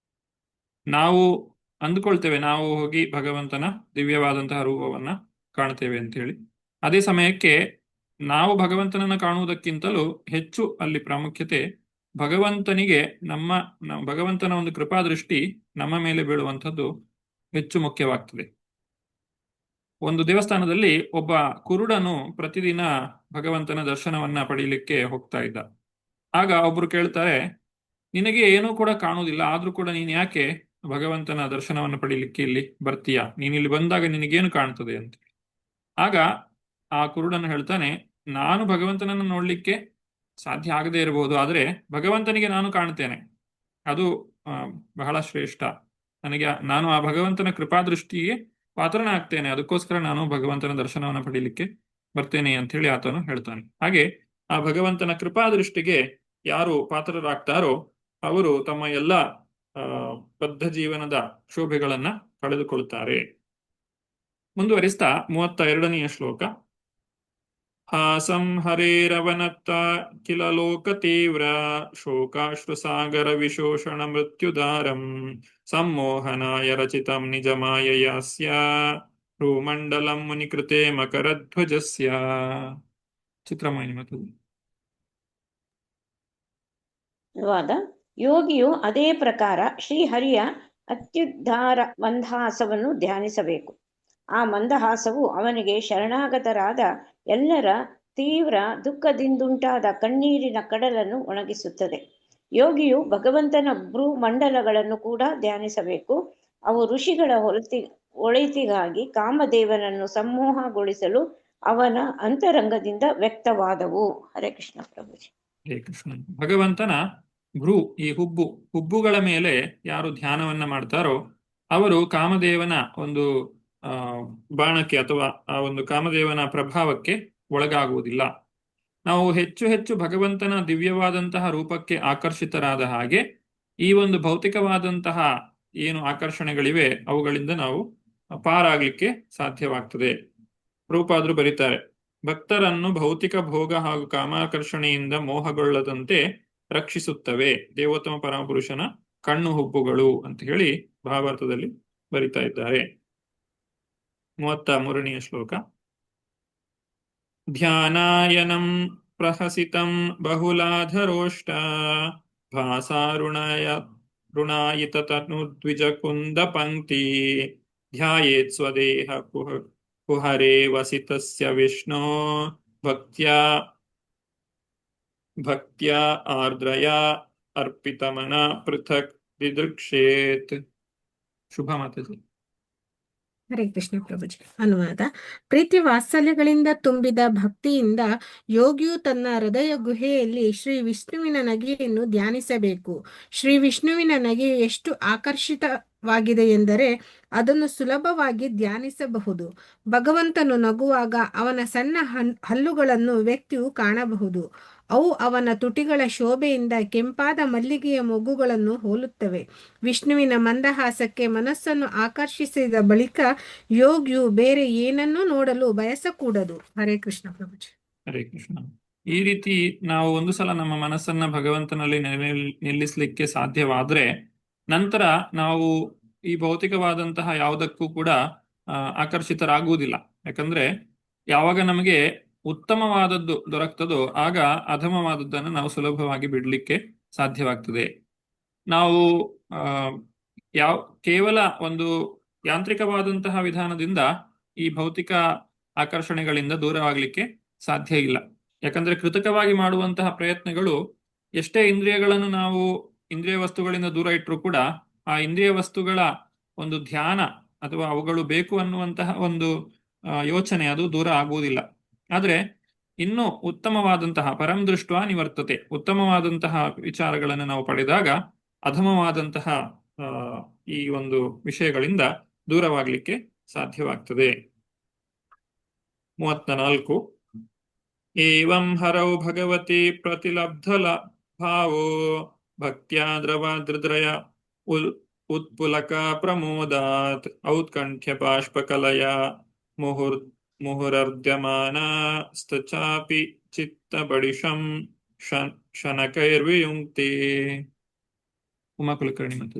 ನಾವು ಅಂದುಕೊಳ್ತೇವೆ ನಾವು ಹೋಗಿ ಭಗವಂತನ ದಿವ್ಯವಾದಂತಹ ರೂಪವನ್ನ ಕಾಣ್ತೇವೆ ಅಂತ ಹೇಳಿ. ಅದೇ ಸಮಯಕ್ಕೆ ನಾವು ಭಗವಂತನನ್ನ ಕಾಣುವುದಕ್ಕಿಂತಲೂ ಹೆಚ್ಚು ಅಲ್ಲಿ ಪ್ರಾಮುಖ್ಯತೆ ಭಗವಂತನಿಗೆ ಭಗವಂತನ ಒಂದು ಕೃಪಾದೃಷ್ಟಿ ನಮ್ಮ ಮೇಲೆ ಬೀಳುವಂಥದ್ದು ಹೆಚ್ಚು ಮುಖ್ಯವಾಗ್ತದೆ. ಒಂದು ದೇವಸ್ಥಾನದಲ್ಲಿ ಒಬ್ಬ ಕುರುಡನು ಪ್ರತಿದಿನ ಭಗವಂತನ ದರ್ಶನವನ್ನ ಪಡೀಲಿಕ್ಕೆ ಹೋಗ್ತಾ ಇದ್ದ. ಆಗ ಒಬ್ರು ಕೇಳ್ತಾರೆ, ನಿನಗೆ ಏನೂ ಕೂಡ ಕಾಣುವುದಿಲ್ಲ, ಆದ್ರೂ ಕೂಡ ನೀನ್ ಯಾಕೆ ಭಗವಂತನ ದರ್ಶನವನ್ನು ಪಡೀಲಿಕ್ಕೆ ಇಲ್ಲಿ ಬರ್ತೀಯಾ? ನೀನಿಲ್ಲಿ ಬಂದಾಗ ನಿನಗೇನು ಕಾಣ್ತದೆ ಅಂತ. ಆಗ ಆ ಕುರುಡನು ಹೇಳ್ತಾನೆ, ನಾನು ಭಗವಂತನನ್ನು ನೋಡ್ಲಿಕ್ಕೆ ಸಾಧ್ಯ ಆಗದೆ ಇರಬಹುದು, ಆದರೆ ಭಗವಂತನಿಗೆ ನಾನು ಕಾಣ್ತೇನೆ, ಅದು ಬಹಳ ಶ್ರೇಷ್ಠ. ನಾನು ಆ ಭಗವಂತನ ಕೃಪಾದೃಷ್ಟಿಗೆ ಪಾತ್ರನಾಗ್ತೇನೆ, ಅದಕ್ಕೋಸ್ಕರ ನಾನು ಭಗವಂತನ ದರ್ಶನವನ್ನು ಪಡೀಲಿಕ್ಕೆ ಬರ್ತೇನೆ ಅಂತ ಹೇಳಿ ಆತನು ಹೇಳ್ತಾನೆ. ಹಾಗೆ ಆ ಭಗವಂತನ ಕೃಪಾದೃಷ್ಟಿಗೆ ಯಾರು ಪಾತ್ರರಾಗ್ತಾರೋ ಅವರು ತಮ್ಮ ಎಲ್ಲ ಬದ್ಧ ಜೀವನದ ಶೋಭೆಗಳನ್ನ ಕಳೆದುಕೊಳ್ತಾರೆ. ಮುಂದುವರಿಸ್ತಾ 32ನೆಯ ಶ್ಲೋಕ. ಹಾಸಂ ಹರೇರವನತ್ತ ಕಿಲ ಲೋಕ ತೀವ್ರ ಶೋಕಾಶ್ರುಸಾಗರ ವಿಶೋಷಣ ಮೃತ್ಯುದಾರಂ ಸಮ್ಮೋಹನಾಯ ರಚಿತಂ ನಿಜ ಮಾಯಯಾಸ್ಯ ಭ್ರೂಮಂಡಲಂ ಮುನಿಕೃತೆ ಮಕರಧ್ವಜಸ್ಯ. ಚಿತ್ರಮೋಹಿನಿ ಮತ್ತು ವಾದ. ಯೋಗಿಯು ಅದೇ ಪ್ರಕಾರ ಶ್ರೀಹರಿಯ ಅತ್ಯುದ್ಧಾರ ಮಂದಹಾಸವನ್ನು ಧ್ಯಾನಿಸಬೇಕು. ಆ ಮಂದಹಾಸವು ಅವನಿಗೆ ಶರಣಾಗತರಾದ ಎಲ್ಲರ ತೀವ್ರ ದುಃಖದಿಂದುಂಟಾದ ಕಣ್ಣೀರಿನ ಕಡಲನ್ನು ಒಣಗಿಸುತ್ತದೆ. ಯೋಗಿಯು ಭಗವಂತನ ಭ್ರೂಮಂಡಲಗಳನ್ನು ಕೂಡ ಧ್ಯಾನಿಸಬೇಕು. ಅವು ಋಷಿಗಳ ಒಳಿತಿಗಾಗಿ ಕಾಮದೇವನನ್ನು ಸಂಮೋಹಗೊಳಿಸಲು ಅವನ ಅಂತರಂಗದಿಂದ ವ್ಯಕ್ತವಾದವು. ಹರೇ ಕೃಷ್ಣ ಪ್ರಭುಜಿ. ಹರೇ ಕೃಷ್ಣ. ಭಗವಂತನ ಭ್ರೂ, ಈ ಹುಬ್ಬುಗಳ ಮೇಲೆ ಯಾರು ಧ್ಯಾನವನ್ನ ಮಾಡ್ತಾರೋ ಅವರು ಕಾಮದೇವನ ಒಂದು ಬಾಣಕ್ಕೆ ಅಥವಾ ಆ ಒಂದು ಕಾಮದೇವನ ಪ್ರಭಾವಕ್ಕೆ ಒಳಗಾಗುವುದಿಲ್ಲ. ನಾವು ಹೆಚ್ಚು ಹೆಚ್ಚು ಭಗವಂತನ ದಿವ್ಯವಾದಂತಹ ರೂಪಕ್ಕೆ ಆಕರ್ಷಿತರಾದ ಹಾಗೆ ಈ ಒಂದು ಭೌತಿಕವಾದಂತಹ ಏನು ಆಕರ್ಷಣೆಗಳಿವೆ ಅವುಗಳಿಂದ ನಾವು ಪಾರಾಗ್ಲಿಕ್ಕೆ ಸಾಧ್ಯವಾಗ್ತದೆ. ರೂಪಾದ್ರು ಬರೀತಾರೆ, ಭಕ್ತರನ್ನು ಭೌತಿಕ ಭೋಗ ಹಾಗೂ ಕಾಮಾಕರ್ಷಣೆಯಿಂದ ಮೋಹಗೊಳ್ಳದಂತೆ ರಕ್ಷಿಸುತ್ತವೆ ದೇವೋತ್ತಮ ಪರಮಪುರುಷನ ಕಣ್ಣು ಹುಬ್ಬುಗಳು ಅಂತ ಹೇಳಿ ಭಾಗವತದಲ್ಲಿ ಬರಿತಾ ಇದ್ದಾರೆ. 33ನೇ ಶ್ಲೋಕ. ಧ್ಯಾನಾಯನಂ ಪ್ರಹಸಿತಂ ಬಹುಲಾಧರೋಷ್ಟ ಭಾಸಾರುಣಾಯಿತ ತನುದ್ವಿಜ ಕುಂದ ಪಂಕ್ತಿ ಧ್ಯಾಯೇತ್ ಸ್ವದೇಹ ಕುಹರೇ ವಸಿತಸ್ಯ ವಿಷ್ಣೋ ಭಕ್ತ್ಯಾ ಆರ್ದ್ರಯಾ ಅರ್ಪಿತಮನ ಪೃಥಕ್ ದಿದೃಕ್ಷೇತ್. ಶುಭ ಮಾತಾಜಿ. ಹರೇ ಕೃಷ್ಣ ಪ್ರಭುಜಿ. ಅನುವಾದ. ಪ್ರೀತಿ ವಾತ್ಸಲ್ಯಗಳಿಂದ ತುಂಬಿದ ಭಕ್ತಿಯಿಂದ ಯೋಗಿಯು ತನ್ನ ಹೃದಯ ಗುಹೆಯಲ್ಲಿ ಶ್ರೀ ವಿಷ್ಣುವಿನ ನಗೆಯನ್ನು ಧ್ಯಾನಿಸಬೇಕು. ಶ್ರೀ ವಿಷ್ಣುವಿನ ನಗೆಯು ಎಷ್ಟು ಆಕರ್ಷಿತವಾಗಿದೆ ಎಂದರೆ ಅದನ್ನು ಸುಲಭವಾಗಿ ಧ್ಯಾನಿಸಬಹುದು. ಭಗವಂತನು ನಗುವಾಗ ಅವನ ಸಣ್ಣ ಹಲ್ಲುಗಳನ್ನು ವ್ಯಕ್ತಿಯು ಕಾಣಬಹುದು. ಅವು ಅವನ ತುಟಿಗಳ ಶೋಭೆಯಿಂದ ಕೆಂಪಾದ ಮಲ್ಲಿಗೆಯ ಮೊಗ್ಗುಗಳನ್ನು ಹೋಲುತ್ತವೆ. ವಿಷ್ಣುವಿನ ಮಂದಹಾಸಕ್ಕೆ ಮನಸ್ಸನ್ನು ಆಕರ್ಷಿಸಿದ ಬಳಿಕ ಯೋಗಿಯು ಬೇರೆ ಏನನ್ನೂ ನೋಡಲು ಬಯಸಕೂಡದು. ಹರೇ ಕೃಷ್ಣ ಪ್ರಭುಜಿ. ಹರೇ ಕೃಷ್ಣ. ಈ ರೀತಿ ನಾವು ಒಂದು ಸಲ ನಮ್ಮ ಮನಸ್ಸನ್ನ ಭಗವಂತನಲ್ಲಿ ನಿಲ್ಲಿಸಲಿಕ್ಕೆ ಸಾಧ್ಯವಾದ್ರೆ ನಂತರ ನಾವು ಈ ಭೌತಿಕವಾದಂತಹ ಯಾವುದಕ್ಕೂ ಕೂಡ ಆಕರ್ಷಿತರಾಗುವುದಿಲ್ಲ. ಯಾಕಂದ್ರೆ ಯಾವಾಗ ನಮಗೆ ಉತ್ತಮವಾದದ್ದು ದೊರಕ್ತದೋ ಆಗ ಅಧಮವಾದದ್ದನ್ನು ನಾವು ಸುಲಭವಾಗಿ ಬಿಡಲಿಕ್ಕೆ ಸಾಧ್ಯವಾಗ್ತದೆ. ನಾವು ಕೇವಲ ಒಂದು ಯಾಂತ್ರಿಕವಾದಂತಹ ವಿಧಾನದಿಂದ ಈ ಭೌತಿಕ ಆಕರ್ಷಣೆಗಳಿಂದ ದೂರವಾಗಲಿಕ್ಕೆ ಸಾಧ್ಯ ಇಲ್ಲ. ಯಾಕಂದ್ರೆ ಕೃತಕವಾಗಿ ಮಾಡುವಂತಹ ಪ್ರಯತ್ನಗಳು ಎಷ್ಟೇ ಇಂದ್ರಿಯಗಳನ್ನು ನಾವು ಇಂದ್ರಿಯ ವಸ್ತುಗಳಿಂದ ದೂರ ಇಟ್ಟರೂ ಕೂಡ ಆ ಇಂದ್ರಿಯ ವಸ್ತುಗಳ ಒಂದು ಧ್ಯಾನ ಅಥವಾ ಅವುಗಳು ಬೇಕು ಅನ್ನುವಂತಹ ಒಂದು ಯೋಚನೆ ಅದು ದೂರ ಆಗುವುದಿಲ್ಲ. ಆದ್ರೆ ಇನ್ನು ಉತ್ತಮವಾದಂತಹ ಪರಂ ದೃಷ್ಟ್ವಾ ನಿವರ್ತತೆ, ಉತ್ತಮವಾದಂತಹ ವಿಚಾರಗಳನ್ನು ನಾವು ಪಡೆದಾಗ ಅಧಮವಾದಂತಹ ಈ ಒಂದು ವಿಷಯಗಳಿಂದ ದೂರವಾಗಲಿಕ್ಕೆ ಸಾಧ್ಯವಾಗ್ತದೆ. 34. ಏವಂ ಹರೌ ಭಗವತಿ ಪ್ರತಿಲಬ್ಧ ಭಾವೋ ಭಕ್ತ್ಯಾ ದ್ರವದೃದ್ರಯ ಉತ್ಪುಲಕ ಪ್ರಮೋದಾತ್ ಔತ್ಕಂಠ್ಯ ಬಾಷ್ಪಕಲಯ ಮುಹುರರ್ದ್ಯಮಾನ ಸ್ತಚಾಪಿ ಚಿತ್ತ ಬಡಿಶಂ ಶನಕೈರ್ವಿಯುಂಕ್ತಿ. ಉಮಾ ಕುಲಕರ್ಣಿ ಮತ್ತು.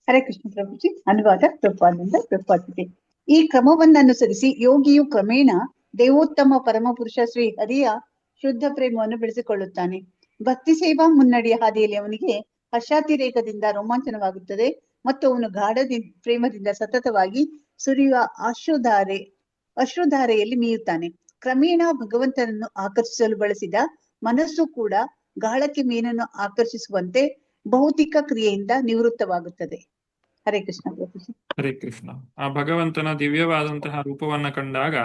ಹರೇ ಕೃಷ್ಣ ಪ್ರಭುಜಿ. ಅನುವಾದ ಪ್ರಭುಪಾದರಿಂದ ಪ್ರಭುಪಾದಿದೆ. ಈ ಕ್ರಮವನ್ನನುಸರಿಸಿ ಯೋಗಿಯು ಕ್ರಮೇಣ ದೇವೋತ್ತಮ ಪರಮಪುರುಷ ಶ್ರೀ ಹರಿಯ ಶುದ್ಧ ಪ್ರೇಮವನ್ನು ಬೆಳೆಸಿಕೊಳ್ಳುತ್ತಾನೆ. ಭಕ್ತಿ ಸೇವಾ ಮುನ್ನಡೆಯ ಹಾದಿಯಲ್ಲಿ ಅವನಿಗೆ ಹರ್ಷಾತಿರೇಕದಿಂದ ರೋಮಾಂಚನವಾಗುತ್ತದೆ ಮತ್ತು ಅವನು ಗಾಢ ಪ್ರೇಮದಿಂದ ಸತತವಾಗಿ ಸುರಿಯುವ ಅಶ್ರುಧಾರೆಯಲ್ಲಿ ಮೀಯುತ್ತಾನೆ. ಕ್ರಮೇಣ ಭಗವಂತನನ್ನು ಆಕರ್ಷಿಸಲು ಬಳಸಿದ ಮನಸ್ಸು ಕೂಡ ಗಾಳಕ್ಕೆ ಮೀನನ್ನು ಆಕರ್ಷಿಸುವಂತೆ ಭೌತಿಕ ಕ್ರಿಯೆಯಿಂದ ನಿವೃತ್ತವಾಗುತ್ತದೆ. ಹರೇ ಕೃಷ್ಣ ಪ್ರಭುಜಿ. ಹರೇ ಕೃಷ್ಣ. ಆ ಭಗವಂತನ ದಿವ್ಯವಾದಂತಹ ರೂಪವನ್ನ ಕಂಡಾಗ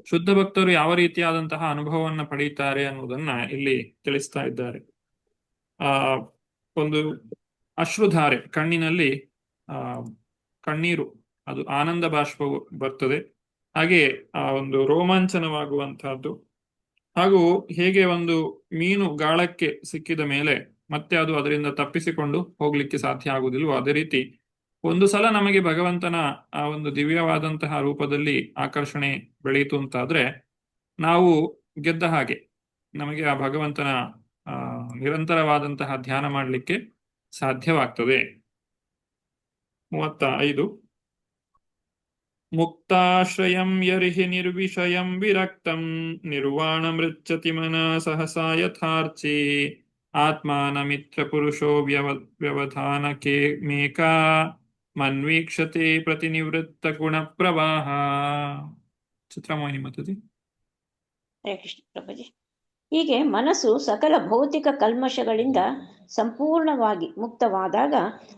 ಶುದ್ಧ ಭಕ್ತರು ಯಾವ ರೀತಿಯಾದಂತಹ ಅನುಭವವನ್ನ ಪಡೆಯುತ್ತಾರೆ ಅನ್ನುವುದನ್ನ ಇಲ್ಲಿ ತಿಳಿಸ್ತಾ ಇದ್ದಾರೆ. ಒಂದು ಅಶ್ರುಧಾರೆ, ಕಣ್ಣಿನಲ್ಲಿ ಕಣ್ಣೀರು, ಅದು ಆನಂದ ಬಾಷ್ಪವು ಬರ್ತದೆ. ಹಾಗೆ ಆ ಒಂದು ರೋಮಾಂಚನವಾಗುವಂತಹದ್ದು, ಹಾಗೂ ಹೇಗೆ ಒಂದು ಮೀನು ಗಾಳಕ್ಕೆ ಸಿಕ್ಕಿದ ಮೇಲೆ ಮತ್ತೆ ಅದು ಅದರಿಂದ ತಪ್ಪಿಸಿಕೊಂಡು ಹೋಗ್ಲಿಕ್ಕೆ ಸಾಧ್ಯ ಆಗುವುದಿಲ್ವೋ ಅದೇ ರೀತಿ ಒಂದು ಸಲ ನಮಗೆ ಭಗವಂತನ ಆ ಒಂದು ದಿವ್ಯವಾದಂತಹ ರೂಪದಲ್ಲಿ ಆಕರ್ಷಣೆ ಬೆಳೆಯಿತು ಅಂತಾದ್ರೆ ನಾವು ಗೆದ್ದ ಹಾಗೆ. ನಮಗೆ ಆ ಭಗವಂತನ ನಿರಂತರವಾದಂತಹ ಧ್ಯಾನ ಮಾಡಲಿಕ್ಕೆ ಸಾಧ್ಯವಾಗ್ತದೆ. 35. ಮುಕ್ತಾಶ್ರಯಂ ಯರ್ಹಿ ನಿರ್ವಿಷಯಂ ವಿರಕ್ತಂ ನಿರ್ವಾಣ ಮೃಚ್ಛತಿ ಮನ ಸಹಸಾ ಯಥಾರ್ಚಿ ಆತ್ಮಾನಮಿತ್ರ ಪುರುಷೋ ವ್ಯವಧಾನಕೆ ಮೇಕಾ ಮನ್ವೀಕ್ಷತೆ ಪ್ರತಿನಿವೃತ್ತ ಗುಣ ಪ್ರವಾಹ. ಚಿತ್ರಮೋಹಿನಿ ಮತದಿ. ಹರೇ ಕೃಷ್ಣ ಪ್ರಭುಜಿ. ಹೀಗೆ ಮನಸ್ಸು ಸಕಲ ಭೌತಿಕ ಕಲ್ಮಶಗಳಿಂದ ಸಂಪೂರ್ಣವಾಗಿ ಮುಕ್ತವಾದಾಗ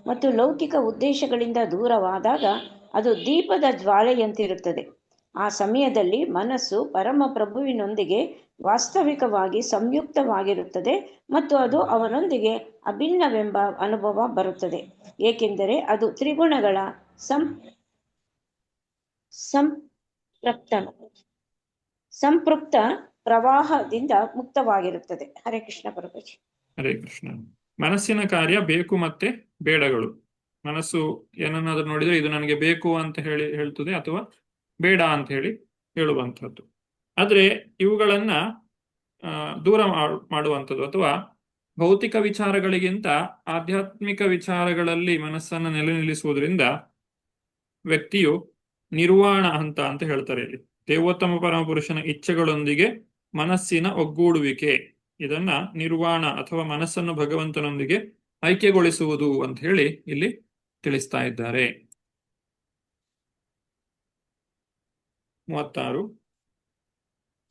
ಮತ್ತು ಲೌಕಿಕ ಉದ್ದೇಶಗಳಿಂದ ದೂರವಾದಾಗ ಅದು ದೀಪದ ಜ್ವಾಲೆಯಂತಿರುತ್ತದೆ. ಆ ಸಮಯದಲ್ಲಿ ಮನಸ್ಸು ಪರಮಪ್ರಭುವಿನೊಂದಿಗೆ ವಾಸ್ತವಿಕವಾಗಿ ಸಂಯುಕ್ತವಾಗಿರುತ್ತದೆ ಮತ್ತು ಅದು ಅವನೊಂದಿಗೆ ಅಭಿನ್ನವೆಂಬ ಅನುಭವ ಬರುತ್ತದೆ, ಏಕೆಂದರೆ ಅದು ತ್ರಿಗುಣಗಳ ಸಂಪೃಕ್ತ ಪ್ರವಾಹದಿಂದ ಮುಕ್ತವಾಗಿರುತ್ತದೆ. ಹರೇ ಕೃಷ್ಣ ಪ್ರಭುಜಿ. ಹರೇ ಕೃಷ್ಣ. ಮನಸ್ಸಿನ ಕಾರ್ಯ ಬೇಕು ಮತ್ತೆ ಬೇಡಗಳು. ಮನಸ್ಸು ಏನನ್ನಾದ್ರೂ ನೋಡಿದ್ರೆ ಇದು ನನಗೆ ಬೇಕು ಅಂತ ಹೇಳ್ತದೆ ಅಥವಾ ಬೇಡ ಅಂತ ಹೇಳುವಂಥದ್ದು. ಆದ್ರೆ ಇವುಗಳನ್ನ ದೂರ ಮಾಡುವಂಥದ್ದು ಅಥವಾ ಭೌತಿಕ ವಿಚಾರಗಳಿಗಿಂತ ಆಧ್ಯಾತ್ಮಿಕ ವಿಚಾರಗಳಲ್ಲಿ ಮನಸ್ಸನ್ನು ನಿಲ್ಲಿಸುವುದರಿಂದ ವ್ಯಕ್ತಿಯು ನಿರ್ವಾಣ ಹಂತ ಅಂತ ಹೇಳ್ತಾರೆ ಇಲ್ಲಿ. ದೇವೋತ್ತಮ ಪರಮಪುರುಷನ ಇಚ್ಛೆಗಳೊಂದಿಗೆ ಮನಸ್ಸಿನ ಒಗ್ಗೂಡುವಿಕೆ, ಇದನ್ನ ನಿರ್ವಾಣ ಅಥವಾ ಮನಸ್ಸನ್ನು ಭಗವಂತನೊಂದಿಗೆ ಐಕ್ಯಗೊಳಿಸುವುದು ಅಂತ ಹೇಳಿ ಇಲ್ಲಿ ತಿಳಿಸ್ತಾ ಇದ್ದಾರೆ. 36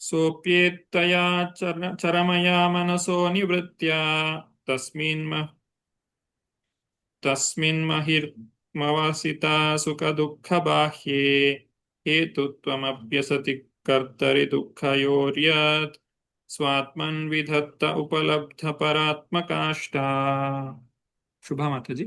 ಸೋಪ್ಯೇತ್ತಯ ಚರಮಯ ಮನಸೋ ನಿವೃತ್ಯ ತಸ್ಮಿನ್ ಮಹಿರ್ಮವಸಿತ ಸುಖ ದುಃಖ ಬಾಹ್ಯೇ ಹೇತುತ್ವಮಭ್ಯಸತಿ ಕರ್ತರಿ ದುಃಖಯೋರ್ಯತ್ ಸ್ವಾತ್ಮನ್ ವಿಧತ್ತ ಉಪಲಬ್ಧ ಪರಾತ್ಮಕಾಷ್ಟ. ಶುಭ ಮಾತಾಜಿ.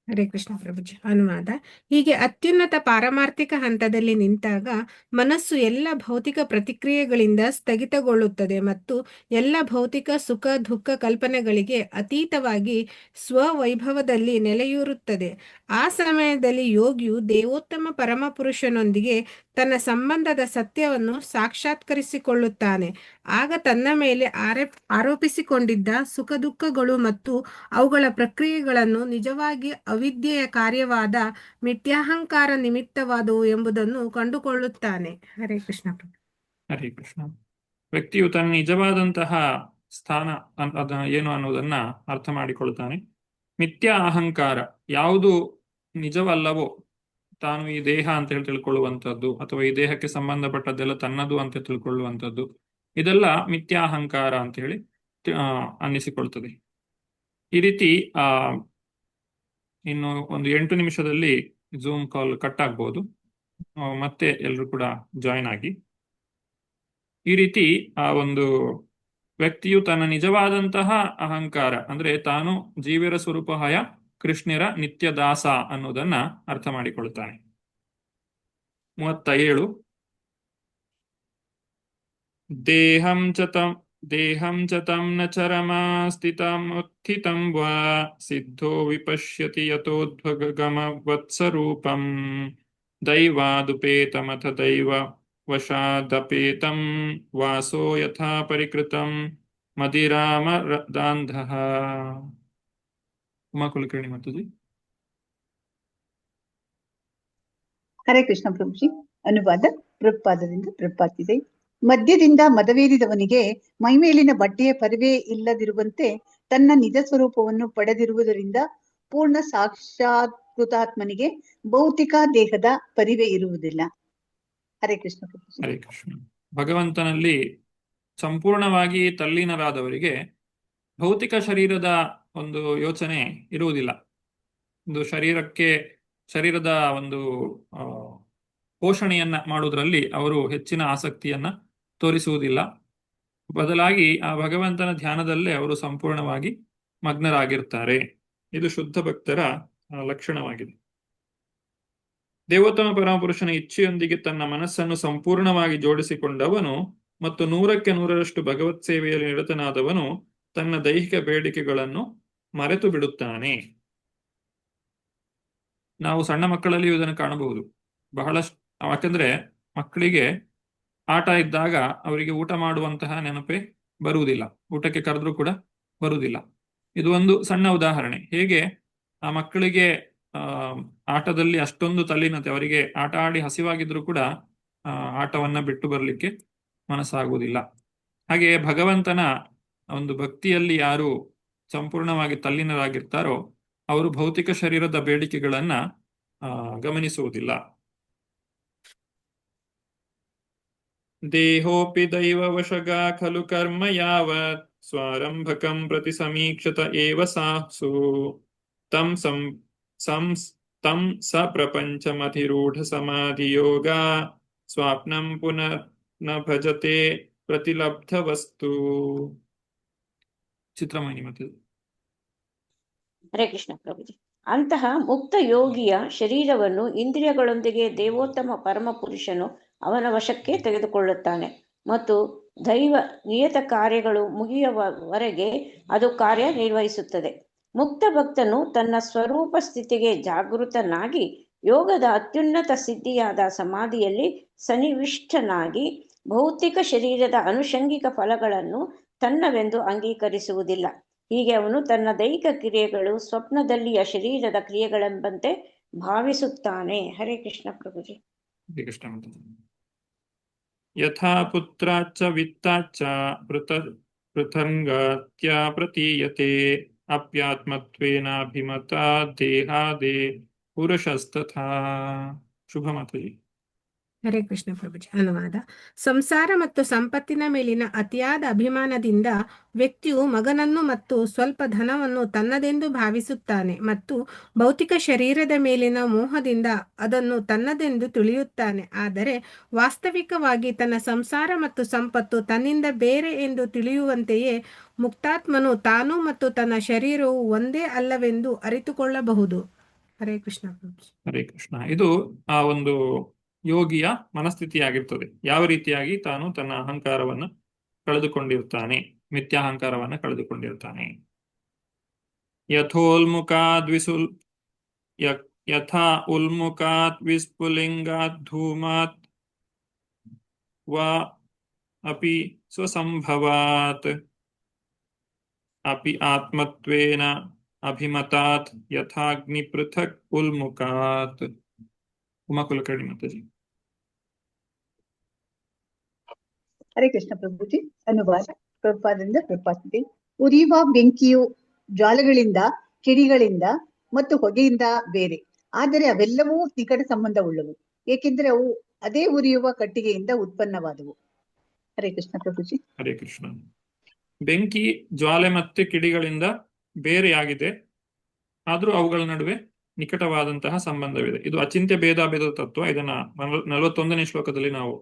ಹರೇ ಕೃಷ್ಣ ಪ್ರಭುಜಿ. ಅನುವಾದ: ಹೀಗೆ ಅತ್ಯುನ್ನತ ಪಾರಮಾರ್ಥಿಕ ಹಂತದಲ್ಲಿ ನಿಂತಾಗ ಮನಸ್ಸು ಎಲ್ಲ ಭೌತಿಕ ಪ್ರತಿಕ್ರಿಯೆಗಳಿಂದ ಸ್ಥಗಿತಗೊಳ್ಳುತ್ತದೆ ಮತ್ತು ಎಲ್ಲ ಭೌತಿಕ ಸುಖ ದುಃಖ ಕಲ್ಪನೆಗಳಿಗೆ ಅತೀತವಾಗಿ ಸ್ವವೈಭವದಲ್ಲಿ ನೆಲೆಯೂರುತ್ತದೆ. ಆ ಸಮಯದಲ್ಲಿ ಯೋಗಿಯು ದೇವೋತ್ತಮ ಪರಮಪುರುಷನೊಂದಿಗೆ ತನ್ನ ಸಂಬಂಧದ ಸತ್ಯವನ್ನು ಸಾಕ್ಷಾತ್ಕರಿಸಿಕೊಳ್ಳುತ್ತಾನೆ. ಆಗ ತನ್ನ ಮೇಲೆ ಆರೋಪಿಸಿಕೊಂಡಿದ್ದ ಸುಖ ದುಃಖಗಳು ಮತ್ತು ಅವುಗಳ ಪ್ರಕ್ರಿಯೆಗಳನ್ನು ನಿಜವಾಗಿ ಅವಿದ್ಯೆಯ ಕಾರ್ಯವಾದ ಮಿಥ್ಯಾಹಂಕಾರ ನಿಮಿತ್ತವಾದವು ಎಂಬುದನ್ನು ಕಂಡುಕೊಳ್ಳುತ್ತಾನೆ. ಹರೇ ಕೃಷ್ಣ. ಹರೇ ಕೃಷ್ಣ. ವ್ಯಕ್ತಿಯು ತನ್ನ ನಿಜವಾದಂತಹ ಸ್ಥಾನ ಏನು ಅನ್ನೋದನ್ನ ಅರ್ಥ ಮಾಡಿಕೊಳ್ತಾನೆ. ಮಿಥ್ಯಾ ಅಹಂಕಾರ ಯಾವುದು ನಿಜವಲ್ಲವೋ, ತಾನು ಈ ದೇಹ ಅಂತ ತಿಳ್ಕೊಳ್ಳುವಂಥದ್ದು ಅಥವಾ ಈ ದೇಹಕ್ಕೆ ಸಂಬಂಧಪಟ್ಟದ್ದೆಲ್ಲ ತನ್ನದು ಅಂತ ತಿಳ್ಕೊಳ್ಳುವಂಥದ್ದು, ಇದೆಲ್ಲ ಮಿಥ್ಯಾ ಅಹಂಕಾರ ಅಂತ ಹೇಳಿ ಅನ್ನಿಸಿಕೊಳ್ತದೆ. ಈ ರೀತಿ ಇನ್ನು ಒಂದು 8 ನಿಮಿಷದಲ್ಲಿ ಝೂಮ್ ಕಾಲ್ ಕಟ್ ಆಗ್ಬೋದು. ಮತ್ತೆ ಎಲ್ಲರೂ ಕೂಡ ಜಾಯಿನ್ ಆಗಿ. ಈ ರೀತಿ ಆ ಒಂದು ವ್ಯಕ್ತಿಯು ತನ್ನ ನಿಜವಾದಂತಹ ಅಹಂಕಾರ ಅಂದ್ರೆ ತಾನು ಜೀವರ ಸ್ವರೂಪಹಾಯ ಕೃಷ್ಣರ ನಿತ್ಯ ದಾಸ ಅನ್ನೋದನ್ನ ಅರ್ಥ ಮಾಡಿಕೊಳ್ತಾನೆ. 37 ದೇಹಂ ಚ ತಂ ನ ಚರಮಾಸ್ಥಿತಂ ವಾ ಸಿದ್ಧೋ ವಿಪಶ್ಯತಿ ಯತೋದ್ಭಗಮ ವತ್ಸರೂಪಂ ದೈವಾದುಪೇತಮಥ ದೈವ ವಶಾದಪೇತಂ ವಾಸೋ ಯಥಾ ಪರಿಕೃತಂ ಮದಿರಾಮ ದಾಂಧಃ. ಉಮಾ ಕುಲಕರ್ಣಿ ಮಾತಾಜಿ. ಹರೇ ಕೃಷ್ಣ ಪ್ರಭುಜಿ. ಅನುವಾದ ಪ್ರಭುಪಾದರಿಂದ ಪ್ರಭುಪಾದಿದೆ. ಮದ್ಯದಿಂದ ಮದವೇರಿದವನಿಗೆ ಮೈಮೇಲಿನ ಬಟ್ಟೆಯ ಪರಿವೇ ಇಲ್ಲದಿರುವಂತೆ ತನ್ನ ನಿಜ ಸ್ವರೂಪವನ್ನು ಪಡೆದಿರುವುದರಿಂದ ಪೂರ್ಣ ಸಾಕ್ಷಾತ್ಕೃತಾತ್ಮನಿಗೆ ಭೌತಿಕ ದೇಹದ ಪರಿವೇ ಇರುವುದಿಲ್ಲ. ಹರೇ ಕೃಷ್ಣ ಪ್ರಭುಜಿ. ಹರೇ ಕೃಷ್ಣ. ಭಗವಂತನಲ್ಲಿ ಸಂಪೂರ್ಣವಾಗಿ ತಲ್ಲೀನರಾದವರಿಗೆ ಭೌತಿಕ ಶರೀರದ ಒಂದು ಯೋಚನೆ ಇರುವುದಿಲ್ಲ. ಒಂದು ಶರೀರದ ಒಂದು ಪೋಷಣೆಯನ್ನ ಮಾಡುವುದರಲ್ಲಿ ಅವರು ಹೆಚ್ಚಿನ ಆಸಕ್ತಿಯನ್ನ ತೋರಿಸುವುದಿಲ್ಲ. ಬದಲಾಗಿ ಆ ಭಗವಂತನ ಧ್ಯಾನದಲ್ಲೇ ಅವರು ಸಂಪೂರ್ಣವಾಗಿ ಮಗ್ನರಾಗಿರ್ತಾರೆ. ಇದು ಶುದ್ಧ ಭಕ್ತರ ಲಕ್ಷಣವಾಗಿದೆ. ದೇವೋತ್ತಮ ಪರಮಪುರುಷನ ಇಚ್ಛೆಯೊಂದಿಗೆ ತನ್ನ ಮನಸ್ಸನ್ನು ಸಂಪೂರ್ಣವಾಗಿ ಜೋಡಿಸಿಕೊಂಡವನು ಮತ್ತು 100ಕ್ಕೆ 100ರಷ್ಟು ಭಗವತ್ ಸೇವೆಯಲ್ಲಿ ನಿರತನಾದವನು ತನ್ನ ದೈಹಿಕ ಬೇಡಿಕೆಗಳನ್ನು ಮರೆತು ಬಿಡುತ್ತಾನೆ. ನಾವು ಸಣ್ಣ ಮಕ್ಕಳಲ್ಲಿ ಇದನ್ನು ಕಾಣಬಹುದು ಬಹಳಷ್ಟು. ಯಾಕಂದ್ರೆ ಮಕ್ಕಳಿಗೆ ಆಟ ಇದ್ದಾಗ ಅವರಿಗೆ ಊಟ ಮಾಡುವಂತಹ ನೆನಪೇ ಬರುವುದಿಲ್ಲ, ಊಟಕ್ಕೆ ಕರೆದ್ರೂ ಕೂಡ ಬರುವುದಿಲ್ಲ. ಇದು ಒಂದು ಸಣ್ಣ ಉದಾಹರಣೆ. ಹೇಗೆ ಆ ಮಕ್ಕಳಿಗೆ ಆಟದಲ್ಲಿ ಅಷ್ಟೊಂದು ತಲ್ಲೀನತೆ, ಅವರಿಗೆ ಆಟ ಆಡಿ ಹಸಿವಾಗಿದ್ರು ಕೂಡ ಆಟವನ್ನ ಬಿಟ್ಟು ಬರಲಿಕ್ಕೆ ಮನಸ್ಸಾಗುವುದಿಲ್ಲ. ಹಾಗೆ ಭಗವಂತನ ಒಂದು ಭಕ್ತಿಯಲ್ಲಿ ಯಾರು ಸಂಪೂರ್ಣವಾಗಿ ತಲ್ಲೀನರಾಗಿರ್ತಾರೋ ಅವರು ಭೌತಿಕ ಶರೀರದ ಬೇಡಿಕೆಗಳನ್ನ ಗಮನಿಸುವುದಿಲ್ಲ. ದೇಹೋಪಿ ದೈವ ವಶಗ ಖಲು ಕರ್ಮ ಯಾವತ್ ಸ್ವಾರಂಭಕಂ ಪ್ರತಿ ಸಮೀಕ್ಷತ ಏವ ಸಾಸು ತಂ ಸ ಪ್ರಪಂಚಮಧಿರೂಢ ಸಮಾಧಿ ಯೋಗ ಸ್ವಾಪ್ನಂ ಪುನಃ ನ ಭಜತೆ ಪ್ರತಿಲಬ್ಧ ವಸ್ತು. ಚಿತ್ರಮಣಿ ಮತ್ತೆ ಹರೇ ಕೃಷ್ಣ ಪ್ರಭುಜಿ. ಅಂತಹ ಮುಕ್ತ ಯೋಗಿಯ ಶರೀರವನ್ನು ಇಂದ್ರಿಯಗಳೊಂದಿಗೆ ದೇವೋತ್ತಮ ಪರಮ ಪುರುಷನು ಅವನ ವಶಕ್ಕೆ ತೆಗೆದುಕೊಳ್ಳುತ್ತಾನೆ ಮತ್ತು ದೈವ ನಿಯತ ಕಾರ್ಯಗಳು ಮುಗಿಯುವವರೆಗೆ ಅದು ಕಾರ್ಯನಿರ್ವಹಿಸುತ್ತದೆ. ಮುಕ್ತ ಭಕ್ತನು ತನ್ನ ಸ್ವರೂಪ ಸ್ಥಿತಿಗೆ ಜಾಗೃತನಾಗಿ ಯೋಗದ ಅತ್ಯುನ್ನತ ಸಿದ್ಧಿಯಾದ ಸಮಾಧಿಯಲ್ಲಿ ಸನ್ನಿವಿಷ್ಟನಾಗಿ ಭೌತಿಕ ಶರೀರದ ಅನುಷಂಗಿಕ ಫಲಗಳನ್ನು ತನ್ನವೆಂದು ಅಂಗೀಕರಿಸುವುದಿಲ್ಲ. ಹೀಗೆ ಅವನು ತನ್ನ ದೈಹಿಕ ಕ್ರಿಯೆಗಳು ಸ್ವಪ್ನದಲ್ಲಿಯ ಶರೀರದ ಕ್ರಿಯೆಗಳೆಂಬಂತೆ ಭಾವಿಸುತ್ತಾನೆ. ಹರೇ ಕೃಷ್ಣ ಪ್ರಭುಜಿ. ಯಥಾ ಪುತ್ರಾಚ್ಚ ವಿತ್ತಾಚ್ಚ ಪೃಥಂಗತ್ಯ ಪ್ರತೀಯತೆ ಅಪ್ಯಾತ್ಮತ್ವೇನಾಭಿಮತಾ ದೇಹಾದೇ ಪುರುಷಸ್ತಥಾ. ಶುಭಮತಿ. ಹರೇ ಕೃಷ್ಣ ಪ್ರಭುಜಿ. ಅನುವಾದ. ಸಂಸಾರ ಮತ್ತು ಸಂಪತ್ತಿನ ಮೇಲಿನ ಅತಿಯಾದ ಅಭಿಮಾನದಿಂದ ವ್ಯಕ್ತಿಯು ಮಗನನ್ನು ಮತ್ತು ಸ್ವಲ್ಪ ಧನವನ್ನು ತನ್ನದೆಂದು ಭಾವಿಸುತ್ತಾನೆ ಮತ್ತು ಭೌತಿಕ ಶರೀರದ ಮೇಲಿನ ಮೋಹದಿಂದ ಅದನ್ನು ತನ್ನದೆಂದು ತಿಳಿಯುತ್ತಾನೆ. ಆದರೆ ವಾಸ್ತವಿಕವಾಗಿ ತನ್ನ ಸಂಸಾರ ಮತ್ತು ಸಂಪತ್ತು ತನ್ನಿಂದ ಬೇರೆ ಎಂದು ತಿಳಿಯುವಂತೆಯೇ ಮುಕ್ತಾತ್ಮನು ತಾನು ಮತ್ತು ತನ್ನ ಶರೀರವು ಒಂದೇ ಅಲ್ಲವೆಂದು ಅರಿತುಕೊಳ್ಳಬಹುದು. ಹರೇ ಕೃಷ್ಣ ಪ್ರಭುಜಿ. ಹರೇ ಕೃಷ್ಣ. ಇದು ಆ ಒಂದು ಯೋಗಿಯ ಮನಸ್ಥಿತಿಯಾಗಿರ್ತದೆ. ಯಾವ ರೀತಿಯಾಗಿ ತಾನು ತನ್ನ ಅಹಂಕಾರವನ್ನು ಕಳೆದುಕೊಂಡಿರ್ತಾನೆ, ಮಿಥ್ಯಾಹಂಕಾರವನ್ನು ಕಳೆದುಕೊಂಡಿರ್ತಾನೆ. ಯಥಾ ಉಲ್ಮುಖಾತ್ ವಿಸ್ಫುಲಿಂಗಾತ್ ಧೂಮಾತ್ ವಾ ಅಪಿ ಸ್ವಸಂಭವಾತ್ ಅಪಿ ಆತ್ಮತ್ವೇನ ಅಭಿಮತಾತ್ ಯಥಾಗ್ನಿ ಪೃಥಕ್ ಉಲ್ಮುಖಾತ್. ಉಮಾ ಕುಲಕರ್ಣಿ ಮಾತಾಜಿ. ಹರೇ ಕೃಷ್ಣ ಪ್ರಭುಜಿ. ಅನುವಾದ ಪ್ರಭುಪಾದರಿಂದ ಪ್ರಭುಪಾದಿದೆ. ಉರಿಯುವ ಬೆಂಕಿಯು ಜ್ವಾಲೆಗಳಿಂದ, ಕಿಡಿಗಳಿಂದ ಮತ್ತು ಹೊಗೆಯಿಂದ ಬೇರೆ, ಆದರೆ ಅವೆಲ್ಲವೂ ನಿಕಟ ಸಂಬಂಧವುಳ್ಳವು, ಏಕೆಂದರೆ ಅವು ಅದೇ ಉರಿಯುವ ಕಟ್ಟಿಗೆಯಿಂದ ಉತ್ಪನ್ನವಾದವು. ಹರೇ ಕೃಷ್ಣ ಪ್ರಭುಜಿ. ಹರೇ ಕೃಷ್ಣ. ಬೆಂಕಿ, ಜ್ವಾಲೆ ಮತ್ತು ಕಿಡಿಗಳಿಂದ ಬೇರೆಯಾಗಿದೆ, ಆದ್ರೂ ಅವುಗಳ ನಡುವೆ ನಿಕಟವಾದಂತಹ ಸಂಬಂಧವಿದೆ. ಇದು ಅಚಿಂತ್ಯ ಭೇದಾಭೇದ ತತ್ವ. ಇದನ್ನ 41ನೇ ಶ್ಲೋಕದಲ್ಲಿ ನಾವು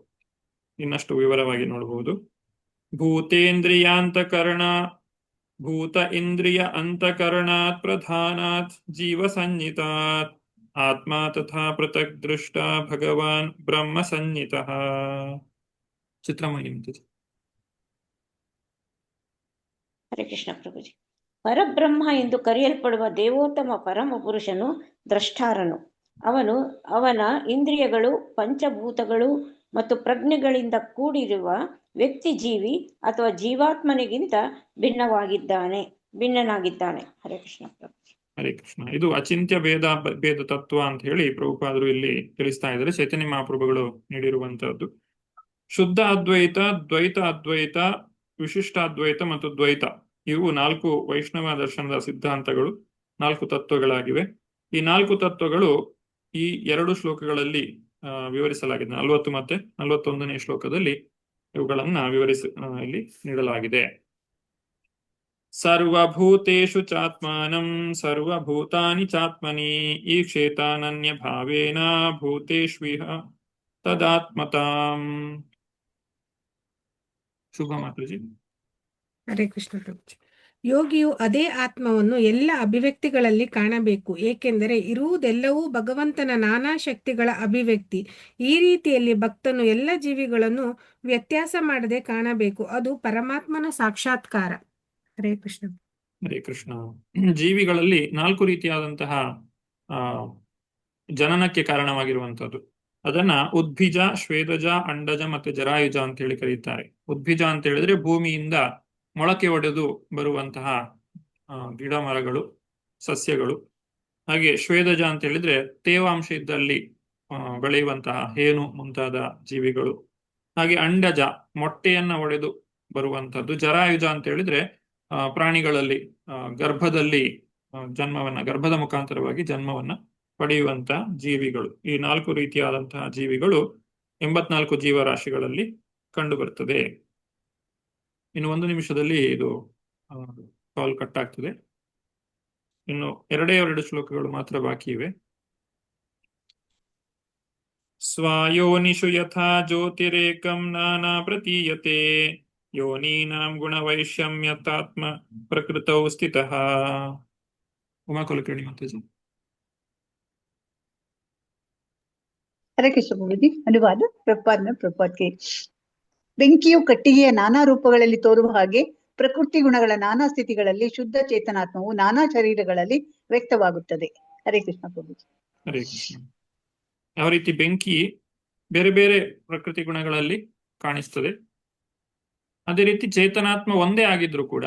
ಇನ್ನಷ್ಟು ವಿವರವಾಗಿ ನೋಡಬಹುದು. ಭೂತೇಂದ್ರಿಯಾಂತಕರಣ ಭೂತ ಇಂದ್ರಿಯ ಅಂತಕರಣಾತ್ ಪ್ರಧಾನಾತ್ ಜೀವ ಸಂಹಿತಾತ್ ಆತ್ಮ ತಥಾ ಪೃಥಕ್ ದೃಷ್ಟ ಭಗವಾನ್ ಬ್ರಹ್ಮ ಸಂಹಿತಃ. ಚಿತ್ರಮಣಿ. ಹರೇ ಕೃಷ್ಣ ಪ್ರಭುಜಿ. ಪರಬ್ರಹ್ಮ ಎಂದು ಕರೆಯಲ್ಪಡುವ ದೇವೋತ್ತಮ ಪರಮ ಪುರುಷನು ದ್ರಷ್ಟಾರನು. ಅವನ ಇಂದ್ರಿಯಗಳು, ಪಂಚಭೂತಗಳು ಮತ್ತು ಪ್ರಜ್ಞೆಗಳಿಂದ ಕೂಡಿರುವ ವ್ಯಕ್ತಿ ಜೀವಿ ಅಥವಾ ಜೀವಾತ್ಮನಿಗಿಂತ ಭಿನ್ನನಾಗಿದ್ದಾನೆ. ಹರೇ ಕೃಷ್ಣ ಪ್ರಭುಜಿ. ಹರೇ ಕೃಷ್ಣ. ಇದು ಅಚಿಂತ್ಯ ಭೇದ ತತ್ವ ಅಂತ ಹೇಳಿ ಪ್ರಭುಪಾದರು ಇಲ್ಲಿ ತಿಳಿಸ್ತಾ ಇದ್ದಾರೆ. ಚೈತನ್ಯ ಮಹಾಪ್ರಭುಗಳು ನೀಡಿರುವಂತಹದ್ದು. ಶುದ್ಧ ಅದ್ವೈತ, ದ್ವೈತ ಅದ್ವೈತ, ವಿಶಿಷ್ಟಾದ್ವೈತ ಮತ್ತು ದ್ವೈತ, ಇವು 4 ವೈಷ್ಣವ ದರ್ಶನದ ಸಿದ್ಧಾಂತಗಳು, 4 ತತ್ವಗಳಾಗಿವೆ. ಈ 4 ತತ್ವಗಳು ಈ 2 ಶ್ಲೋಕಗಳಲ್ಲಿ ವಿವರಿಸಲಾಗಿದೆ. 40 ಮತ್ತೆ 41ನೇ ಶ್ಲೋಕದಲ್ಲಿ ಇವುಗಳನ್ನ ಇಲ್ಲಿ ನೀಡಲಾಗಿದೆ. ಸರ್ವಭೂತೇಷು ಚಾತ್ಮಾನಂ ಸರ್ವಭೂತಾನಿ ಚಾತ್ಮನಿ ಈಕ್ಷೇತಾನನ್ಯ ಭಾವೇನ ಭೂತೇಷ್ವಿಹ ತದಾತ್ಮತಾಂ. ಶುಭ ಮಾತಾಜಿ. ಹರೇ ಕೃಷ್ಣ ಪ್ರಭುಜಿ. ಯೋಗಿಯು ಅದೇ ಆತ್ಮವನ್ನು ಎಲ್ಲ ಅಭಿವ್ಯಕ್ತಿಗಳಲ್ಲಿ ಕಾಣಬೇಕು, ಏಕೆಂದರೆ ಇರುವುದೆಲ್ಲವೂ ಭಗವಂತನ ನಾನಾ ಶಕ್ತಿಗಳ ಅಭಿವ್ಯಕ್ತಿ. ಈ ರೀತಿಯಲ್ಲಿ ಭಕ್ತನು ಎಲ್ಲ ಜೀವಿಗಳನ್ನು ವ್ಯತ್ಯಾಸ ಮಾಡದೆ ಕಾಣಬೇಕು. ಅದು ಪರಮಾತ್ಮನ ಸಾಕ್ಷಾತ್ಕಾರ. ಹರೇ ಕೃಷ್ಣ. ಹರೇ ಕೃಷ್ಣ. ಜೀವಿಗಳಲ್ಲಿ 4 ರೀತಿಯಾದಂತಹ ಜನನಕ್ಕೆ ಕಾರಣವಾಗಿರುವಂತದ್ದು. ಅದನ್ನ ಉದ್ಭಿಜ, ಶ್ವೇದಜ, ಅಂಡಜ ಮತ್ತೆ ಜರಾಯುಜ ಅಂತ ಹೇಳಿ ಕರೀತಾರೆ. ಉದ್ಭಿಜ ಅಂತ ಹೇಳಿದ್ರೆ ಭೂಮಿಯಿಂದ ಮೊಳಕೆ ಒಡೆದು ಬರುವಂತಹ ಗಿಡ ಮರಗಳು, ಸಸ್ಯಗಳು. ಹಾಗೆ ಶ್ವೇದಜ ಅಂತ ಹೇಳಿದ್ರೆ ತೇವಾಂಶ ಇದ್ದಲ್ಲಿ ಬೆಳೆಯುವಂತಹ ಹೇನು ಮುಂತಾದ ಜೀವಿಗಳು. ಹಾಗೆ ಅಂಡಜ, ಮೊಟ್ಟೆಯನ್ನ ಒಡೆದು ಬರುವಂತಹದ್ದು. ಜರಾಯುಜ ಅಂತ ಹೇಳಿದ್ರೆ ಪ್ರಾಣಿಗಳಲ್ಲಿ ಗರ್ಭದಲ್ಲಿ ಗರ್ಭದ ಮುಖಾಂತರವಾಗಿ ಜನ್ಮವನ್ನ ಪಡೆಯುವಂತ ಜೀವಿಗಳು. ಈ 4 ರೀತಿಯಾದಂತಹ ಜೀವಿಗಳು 84 ಜೀವರಾಶಿಗಳಲ್ಲಿ ಕಂಡು ಬರ್ತದೆ. ಇನ್ನು 1 ನಿಮಿಷದಲ್ಲಿ ಇದು ಕಾಲ್ ಕಟ್ ಆಗ್ತದೆ. ಇನ್ನು 2 ಶ್ಲೋಕಗಳು ಮಾತ್ರ ಬಾಕಿ ಇವೆ. ಸ್ವಾಯೋನಿಷು ಯಥಾ ಜ್ಯೋತಿರೇಕಂ ನಾನಾ ಪ್ರತೀಯತೆ ಯೋನೀನಾಂ ಗುಣವೈಷಮ್ಯತಾತ್ಮ ಪ್ರಕೃತೌ ಸ್ಥಿತಃ. ಉಮಾ ಕುಲಕರ್ಣಿ ಮಾತಾಜಿ. ಹರೇ ಕೃಷ್ಣ ಪ್ರಭುಜಿ. ಅನುವಾದ ಪ್ರಪಾದ್ಗೆ. ಬೆಂಕಿಯು ಕಟ್ಟಿಗೆಯ ನಾನಾ ರೂಪಗಳಲ್ಲಿ ತೋರುವ ಹಾಗೆ ಪ್ರಕೃತಿ ಗುಣಗಳ ನಾನಾ ಸ್ಥಿತಿಗಳಲ್ಲಿ ಶುದ್ಧ ಚೇತನಾತ್ಮವು ನಾನಾ ಶರೀರಗಳಲ್ಲಿ ವ್ಯಕ್ತವಾಗುತ್ತದೆ. ಹರೇ ಕೃಷ್ಣ ಪ್ರಭುಜಿ. ಹರೇ ಕೃಷ್ಣ. ಯಾವ ರೀತಿ ಬೆಂಕಿ ಬೇರೆ ಬೇರೆ ಪ್ರಕೃತಿ ಗುಣಗಳಲ್ಲಿ ಕಾಣಿಸ್ತದೆ, ಅದೇ ರೀತಿ ಚೇತನಾತ್ಮ ಒಂದೇ ಆಗಿದ್ರು ಕೂಡ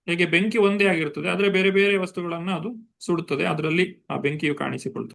ಹೇಗೆ ಬೆಂಕಿ ಒಂದೇ ಆಗಿರ್ತದೆ, ಆದ್ರೆ ಬೇರೆ ಬೇರೆ ವಸ್ತುಗಳನ್ನ ಅದು ಸುಡುತ್ತದೆ, ಅದರಲ್ಲಿ ಆ ಬೆಂಕಿಯು ಕಾಣಿಸಿಕೊಳ್ತದೆ.